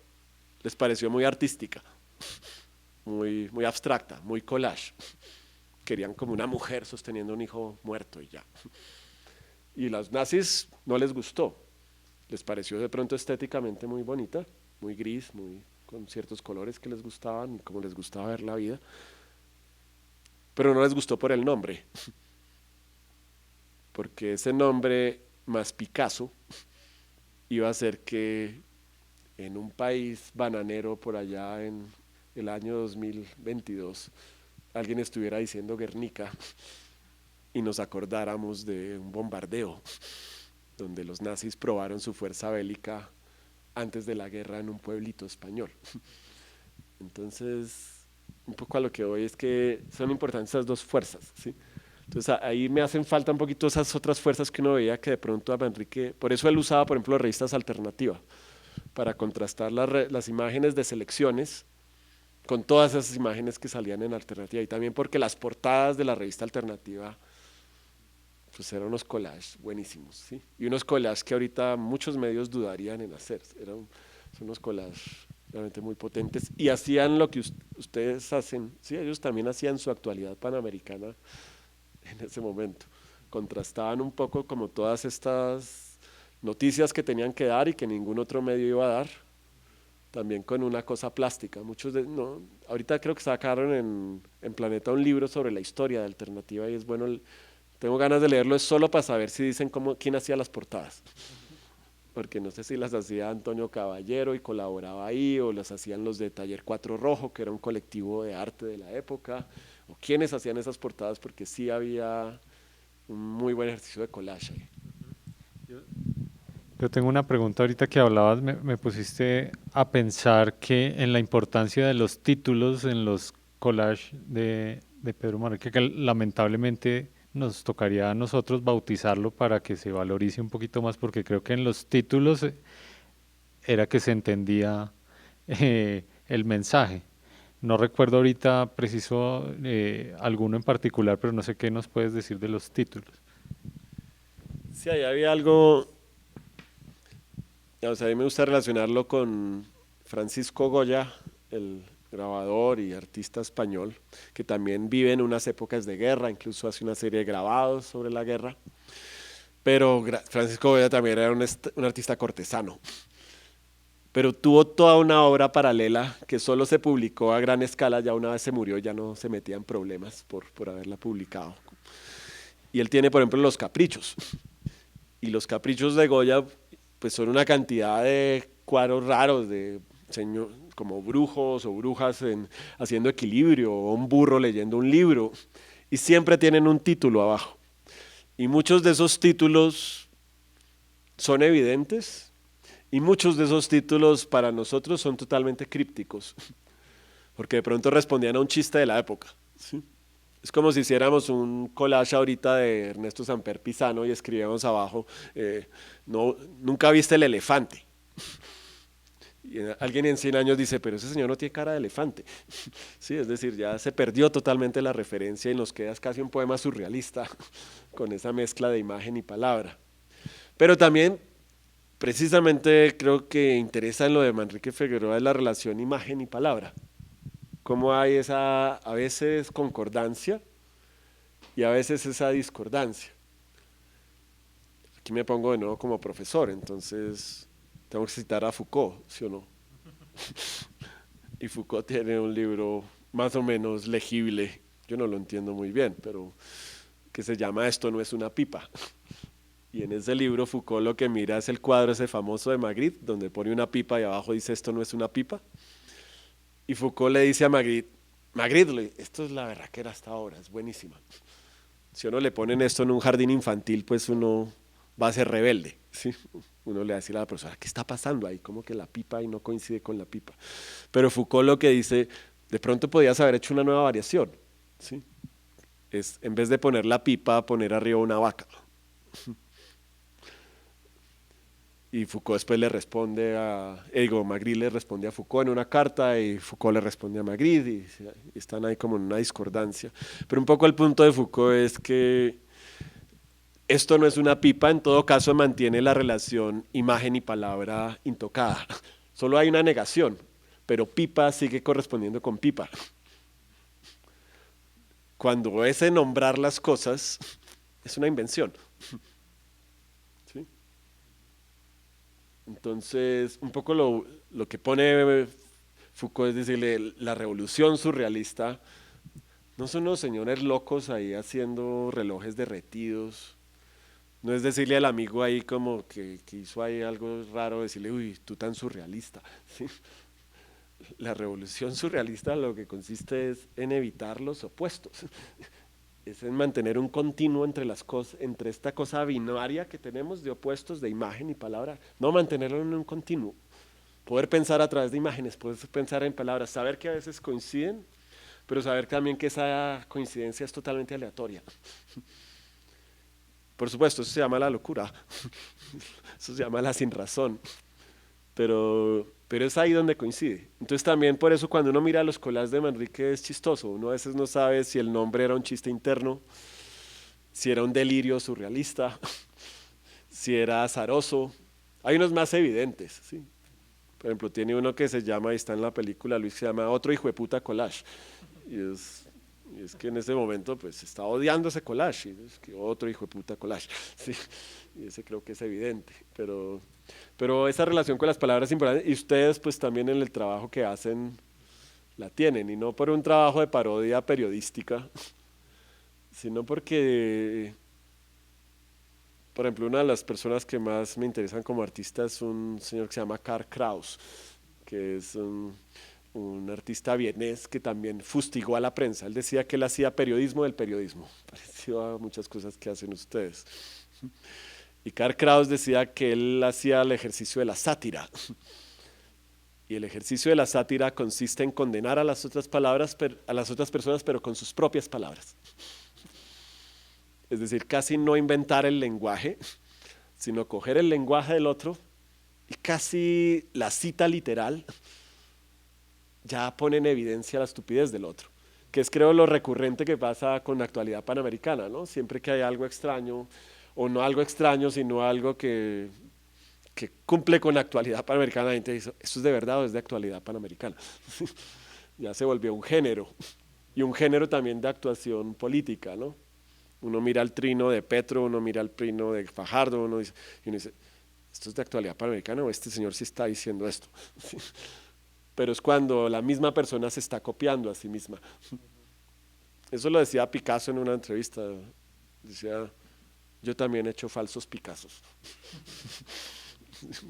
S5: les pareció muy artística, muy abstracta, muy collage. Querían como una mujer sosteniendo un hijo muerto y ya. Y a los nazis no les gustó, les pareció de pronto estéticamente muy bonita, muy gris, con ciertos colores que les gustaban y como les gustaba ver la vida, pero no les gustó por el nombre, porque ese nombre más Picasso iba a hacer que en un país bananero por allá en el año 2022 alguien estuviera diciendo Guernica y nos acordáramos de un bombardeo donde los nazis probaron su fuerza bélica antes de la guerra en un pueblito español. Entonces un poco a lo que voy es que son importantes esas dos fuerzas, ¿sí? Entonces ahí me hacen falta un poquito esas otras fuerzas que uno veía que de pronto a Manrique, por eso él usaba, por ejemplo, revistas alternativas, para contrastar las imágenes de selecciones con todas esas imágenes que salían en alternativa, y también porque las portadas de la revista alternativa pues eran unos collages buenísimos, ¿sí? Y unos collages que ahorita muchos medios dudarían en hacer, son unos collages realmente muy potentes, y hacían lo que ustedes hacen, ¿sí? Ellos también hacían su actualidad panamericana en ese momento, contrastaban un poco como todas estas noticias que tenían que dar y que ningún otro medio iba a dar, también con una cosa plástica. No, ahorita creo que sacaron en Planeta un libro sobre la historia de Alternativa y es bueno, tengo ganas de leerlo, es solo para saber si dicen quién hacía las portadas, porque no sé si las hacía Antonio Caballero y colaboraba ahí, o las hacían los de Taller 4 Rojo, que era un colectivo de arte de la época, o quiénes hacían esas portadas, porque sí había un muy buen ejercicio de collage ahí.
S2: Yo tengo una pregunta ahorita que hablabas, me pusiste a pensar que en la importancia de los títulos en los collages de Pedro Manrique, que lamentablemente nos tocaría a nosotros bautizarlo para que se valorice un poquito más, porque creo que en los títulos era que se entendía el mensaje. No recuerdo ahorita preciso alguno en particular, pero no sé qué nos puedes decir de los títulos.
S5: Sí, ahí había algo, o sea, a mí me gusta relacionarlo con Francisco Goya, el grabador y artista español, que también vive en unas épocas de guerra, incluso hace una serie de grabados sobre la guerra, pero Francisco Goya también era un artista cortesano, pero tuvo toda una obra paralela que solo se publicó a gran escala, ya una vez se murió, ya no se metía en problemas por haberla publicado. Y él tiene, por ejemplo, Los Caprichos, y Los Caprichos de Goya pues son una cantidad de cuadros raros de como brujos o brujas haciendo equilibrio, o un burro leyendo un libro, y siempre tienen un título abajo. Y muchos de esos títulos son evidentes, y muchos de esos títulos para nosotros son totalmente crípticos, porque de pronto respondían a un chiste de la época, ¿sí? Es como si hiciéramos un collage ahorita de Ernesto Samper Pisano y escribíamos abajo, nunca viste el elefante. Y alguien en 100 años dice, pero ese señor no tiene cara de elefante. Sí, es decir, ya se perdió totalmente la referencia y nos queda casi un poema surrealista con esa mezcla de imagen y palabra. Pero también, precisamente creo que interesa en lo de Manrique Figueroa es la relación imagen y palabra. Cómo hay esa, a veces, concordancia y a veces esa discordancia. Aquí me pongo de nuevo como profesor, entonces tengo que citar a Foucault, ¿sí o no? Y Foucault tiene un libro más o menos legible, yo no lo entiendo muy bien, pero que se llama Esto no es una pipa. Y en ese libro Foucault lo que mira es el cuadro ese famoso de Magritte, donde pone una pipa y abajo dice esto no es una pipa. Y Foucault le dice a Magritte, esto es la berraquera hasta ahora, es buenísima. Si uno le ponen esto en un jardín infantil, pues uno va a ser rebelde, ¿sí? Uno le va a decir a la profesora, ¿qué está pasando ahí? Como que la pipa ahí no coincide con la pipa. Pero Foucault lo que dice, de pronto podías haber hecho una nueva variación, ¿sí? Es, en vez de poner la pipa, poner arriba una vaca. Y Foucault después le responde Magritte le responde a Foucault en una carta y Foucault le responde a Magritte y están ahí como en una discordancia. Pero un poco el punto de Foucault es que esto no es una pipa, en todo caso mantiene la relación imagen y palabra intocada. Solo hay una negación, pero pipa sigue correspondiendo con pipa. Cuando ese nombrar las cosas es una invención. Entonces, un poco lo que pone Foucault es decirle, la revolución surrealista no son unos señores locos ahí haciendo relojes derretidos, no es decirle al amigo ahí como que hizo ahí algo raro, decirle, uy, tú tan surrealista. ¿Sí? La revolución surrealista lo que consiste es en evitar los opuestos, es en mantener un continuo entre las cosas, entre esta cosa binaria que tenemos de opuestos, de imagen y palabra, no mantenerlo en un continuo, poder pensar a través de imágenes, poder pensar en palabras, saber que a veces coinciden, pero saber también que esa coincidencia es totalmente aleatoria. Por supuesto, eso se llama la locura, eso se llama la sinrazón, pero es ahí donde coincide. Entonces también por eso cuando uno mira los collages de Manrique es chistoso, uno a veces no sabe si el nombre era un chiste interno, si era un delirio surrealista, si era azaroso. Hay unos más evidentes, ¿sí? Por ejemplo, tiene uno que se llama, ahí está en la película, Luis, se llama Otro hijo de puta collage. Y es que en ese momento pues está odiando ese collage, y es que otro hijo de puta collage. Sí, y ese creo que es evidente. Pero esa relación con las palabras es importante, y ustedes pues también en el trabajo que hacen la tienen, y no por un trabajo de parodia periodística, sino porque, por ejemplo, una de las personas que más me interesan como artista es un señor que se llama Karl Kraus, que es un artista vienés que también fustigó a la prensa. Él decía que él hacía periodismo del periodismo, parecido a muchas cosas que hacen ustedes. Y Karl Kraus decía que él hacía el ejercicio de la sátira. Y el ejercicio de la sátira consiste en condenar a las otras personas, pero con sus propias palabras. Es decir, casi no inventar el lenguaje, sino coger el lenguaje del otro y casi la cita literal ya pone en evidencia la estupidez del otro, que es creo lo recurrente que pasa con la actualidad panamericana, ¿no? Siempre que hay algo extraño, o no algo extraño, sino algo que cumple con la actualidad panamericana, la gente dice, ¿esto es de verdad o es de actualidad panamericana? Ya se volvió un género, y un género también de actuación política, ¿no? Uno mira el trino de Petro, uno mira el trino de Fajardo, uno dice, ¿esto es de actualidad panamericana o este señor sí está diciendo esto? Pero es cuando la misma persona se está copiando a sí misma. Eso lo decía Picasso en una entrevista, decía, yo también he hecho falsos Picassos.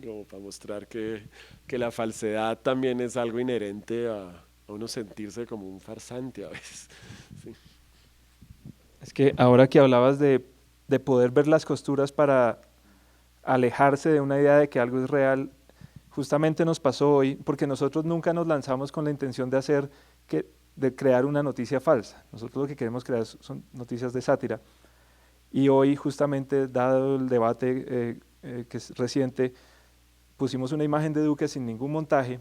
S5: Como para mostrar que la falsedad también es algo inherente a uno sentirse como un farsante a veces. Sí.
S1: Es que ahora que hablabas de poder ver las costuras para alejarse de una idea de que algo es real, justamente nos pasó hoy, porque nosotros nunca nos lanzamos con la intención de crear una noticia falsa. Nosotros lo que queremos crear son noticias de sátira. Y hoy, justamente, dado el debate que es reciente, pusimos una imagen de Duque sin ningún montaje,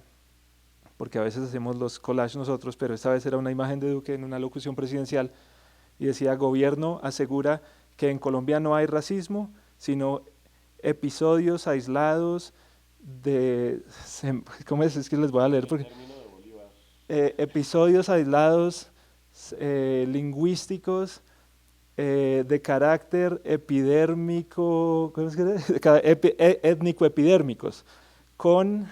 S1: porque a veces hacemos los collages nosotros, pero esta vez era una imagen de Duque en una locución presidencial, y decía, gobierno asegura que en Colombia no hay racismo, sino episodios aislados de, ¿cómo es? Es que les voy a leer porque episodios aislados lingüísticos de carácter epidérmico, ¿cómo es que étnico-epidérmicos, con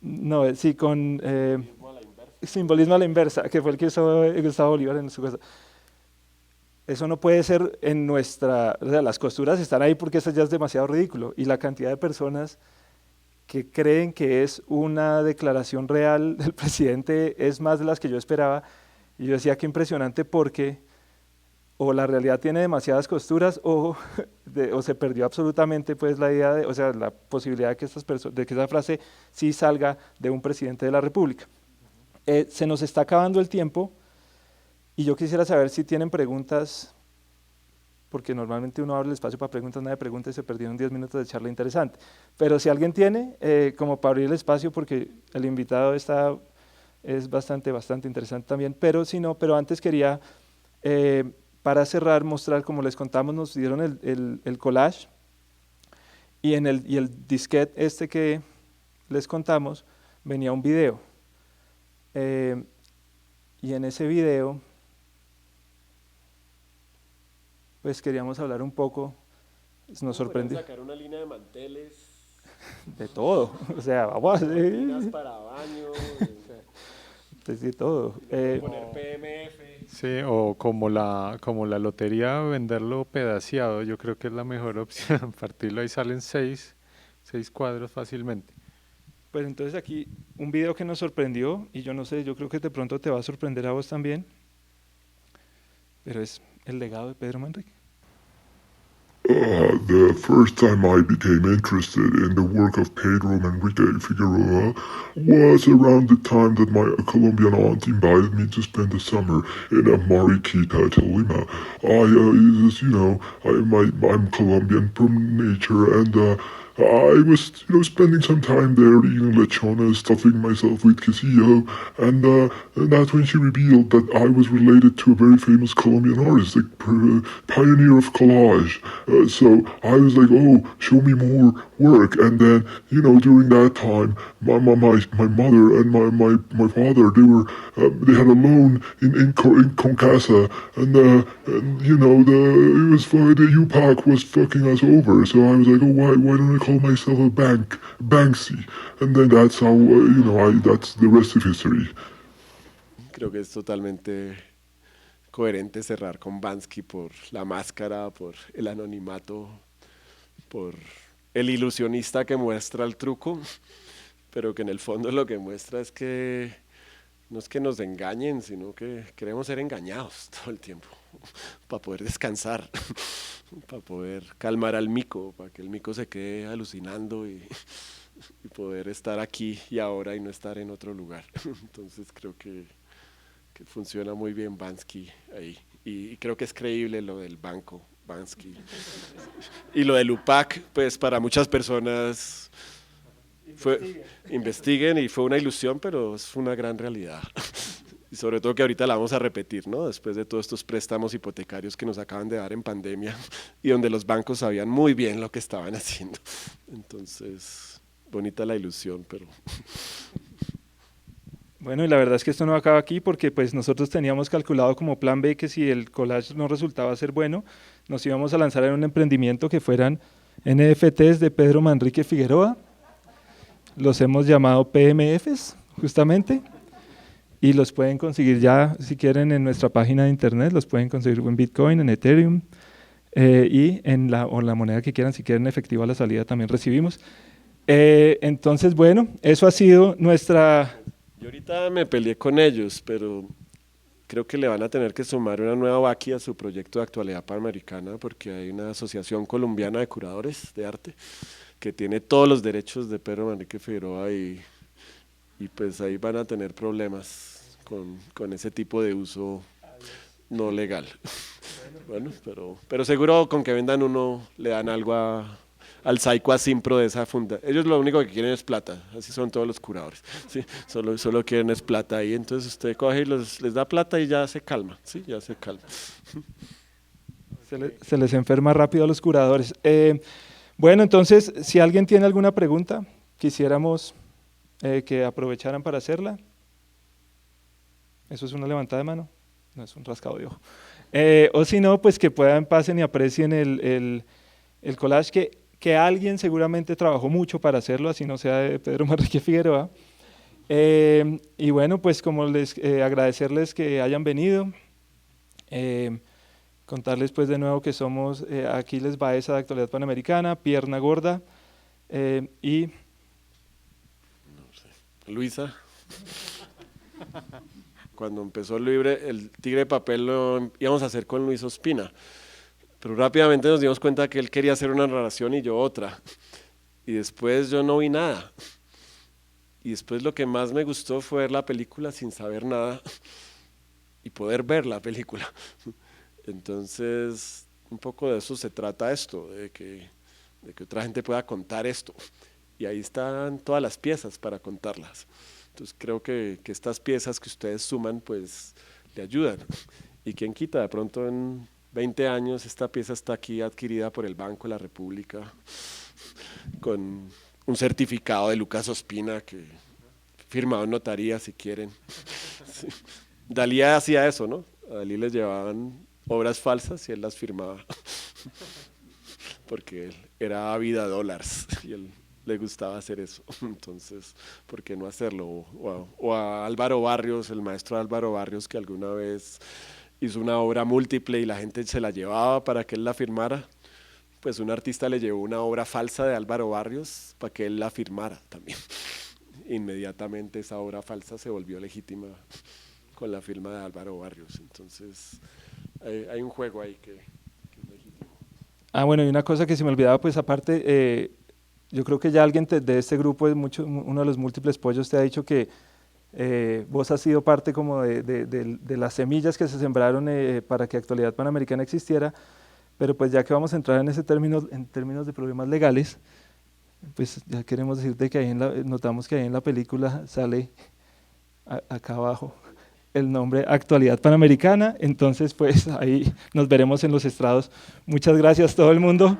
S1: no, sí, con simbolismo a la inversa, que fue el que usó Gustavo Bolívar en su cosa. Eso no puede ser en nuestra, o sea, las costuras están ahí porque eso ya es demasiado ridículo, y la cantidad de personas que creen que es una declaración real del presidente es más de las que yo esperaba, y yo decía que impresionante porque o la realidad tiene demasiadas costuras o se perdió absolutamente pues la idea o sea, la posibilidad de que esa frase sí salga de un presidente de la República. Se nos está acabando el tiempo. Y yo quisiera saber si tienen preguntas, porque normalmente uno abre el espacio para preguntas, nadie pregunta y se perdieron 10 minutos de charla interesante. Pero si alguien tiene, como para abrir el espacio, porque el invitado es bastante interesante también, pero si no, pero antes quería, para cerrar, mostrar, como les contamos, nos dieron el collage, y el disquete este que les contamos, venía un video. Y en ese video, pues queríamos hablar un poco, nos sorprendió.
S5: Sacar una línea de manteles.
S1: De todo, o sea, vamos a
S5: Cortinas para baño.
S1: de todo.
S5: Poner PMF.
S2: Sí, o como la lotería, venderlo pedaciado, yo creo que es la mejor opción. Partirlo, ahí salen 6 cuadros fácilmente.
S1: Pues entonces aquí un video que nos sorprendió, y yo no sé, yo creo que de pronto te va a sorprender a vos también, pero es el legado de Pedro Manrique.
S6: The first time I became interested in the work of Pedro Manrique Figueroa was around the time that my Colombian aunt invited me to spend the summer in Mariquita, Tolima. As you know, I'm Colombian from nature, and I was, spending some time there eating lechona, stuffing myself with quesillo, and that's when she revealed that I was related to a very famous Colombian artist, the pioneer of collage. So I was like, oh, show me more work. And then, during that time, my mother and my father, they had a loan in Concasa, and it was the UPAC was fucking us over. So I was like, oh, why don't I call myself a Banksy? And then that's how, that's the rest of history.
S5: Creo que es totalmente coherente cerrar con Banksy por la máscara, por el anonimato, por el ilusionista que muestra el truco, pero que en el fondo lo que muestra es que no es que nos engañen, sino que queremos ser engañados todo el tiempo para poder descansar, para poder calmar al mico, para que el mico se quede alucinando y poder estar aquí y ahora y no estar en otro lugar. Entonces creo que funciona muy bien Banksy ahí. Y creo que es creíble lo del banco, Banksy. Y lo del UPAC, pues para muchas personas investiguen y fue una ilusión, pero es una gran realidad. Y sobre todo que ahorita la vamos a repetir, ¿no? Después de todos estos préstamos hipotecarios que nos acaban de dar en pandemia y donde los bancos sabían muy bien lo que estaban haciendo. Entonces, bonita la ilusión, pero...
S1: Bueno, y la verdad es que esto no acaba aquí porque pues nosotros teníamos calculado como plan B que si el collage no resultaba ser bueno, nos íbamos a lanzar en un emprendimiento que fueran NFTs de Pedro Manrique Figueroa. Los hemos llamado PMFs, justamente, y los pueden conseguir ya, si quieren, en nuestra página de internet, los pueden conseguir en Bitcoin, en Ethereum, y en la moneda que quieran, si quieren efectiva la salida también recibimos. Entonces, bueno, eso ha sido nuestra...
S5: Yo ahorita me peleé con ellos, pero creo que le van a tener que sumar una nueva vaqui a su proyecto de actualidad panamericana porque hay una asociación colombiana de curadores de arte que tiene todos los derechos de Pedro Manrique Figueroa y pues ahí van a tener problemas con ese tipo de uso no legal. Bueno, pero seguro con que vendan uno le dan algo al Saico Asimpro de esa funda. Ellos lo único que quieren es plata, así son todos los curadores, ¿sí? Solo quieren es plata y entonces usted coge y les da plata y ya se calma, ¿sí? Ya se calma.
S1: Se les enferma rápido a los curadores. Bueno, entonces, si alguien tiene alguna pregunta, quisiéramos que aprovecharan para hacerla. ¿Eso es una levantada de mano? No, es un rascado de ojo. O si no, pues que pasen y aprecien el collage que alguien seguramente trabajó mucho para hacerlo, así no sea de Pedro Manrique Figueroa. Y bueno, pues como agradecerles que hayan venido, contarles pues de nuevo que somos Aquiles Baeza de Actualidad Panamericana, Pierna Gorda y...
S5: Luisa. Cuando empezó el Tigre de Papel lo íbamos a hacer con Luis Ospina. Pero rápidamente nos dimos cuenta que él quería hacer una narración y yo otra. Y después yo no vi nada. Y después lo que más me gustó fue ver la película sin saber nada y poder ver la película. Entonces, un poco de eso se trata esto, de que otra gente pueda contar esto. Y ahí están todas las piezas para contarlas. Entonces creo que estas piezas que ustedes suman, pues le ayudan. Y quién quita, de pronto en 20 años esta pieza está aquí adquirida por el Banco de la República con un certificado de Lucas Ospina que firmado en notaría si quieren. Sí. Dalí hacía eso, ¿no? A Dalí les llevaban obras falsas y él las firmaba porque él era ávida dólares y él le gustaba hacer eso. Entonces, ¿por qué no hacerlo? O a Álvaro Barrios, el maestro Álvaro Barrios, que alguna vez hizo una obra múltiple y la gente se la llevaba para que él la firmara, pues un artista le llevó una obra falsa de Álvaro Barrios para que él la firmara también. Inmediatamente esa obra falsa se volvió legítima con la firma de Álvaro Barrios. Entonces hay un juego ahí que es legítimo.
S1: Bueno, y una cosa que se me olvidaba, pues aparte, yo creo que ya alguien de este grupo, uno de los múltiples pollos, te ha dicho que vos has sido parte como de las semillas que se sembraron para que Actualidad Panamericana existiera, pero pues ya que vamos a entrar en en términos de problemas legales, pues ya queremos decirte que ahí notamos que ahí en la película sale acá abajo el nombre Actualidad Panamericana, entonces pues ahí nos veremos en los estrados. Muchas gracias todo el mundo.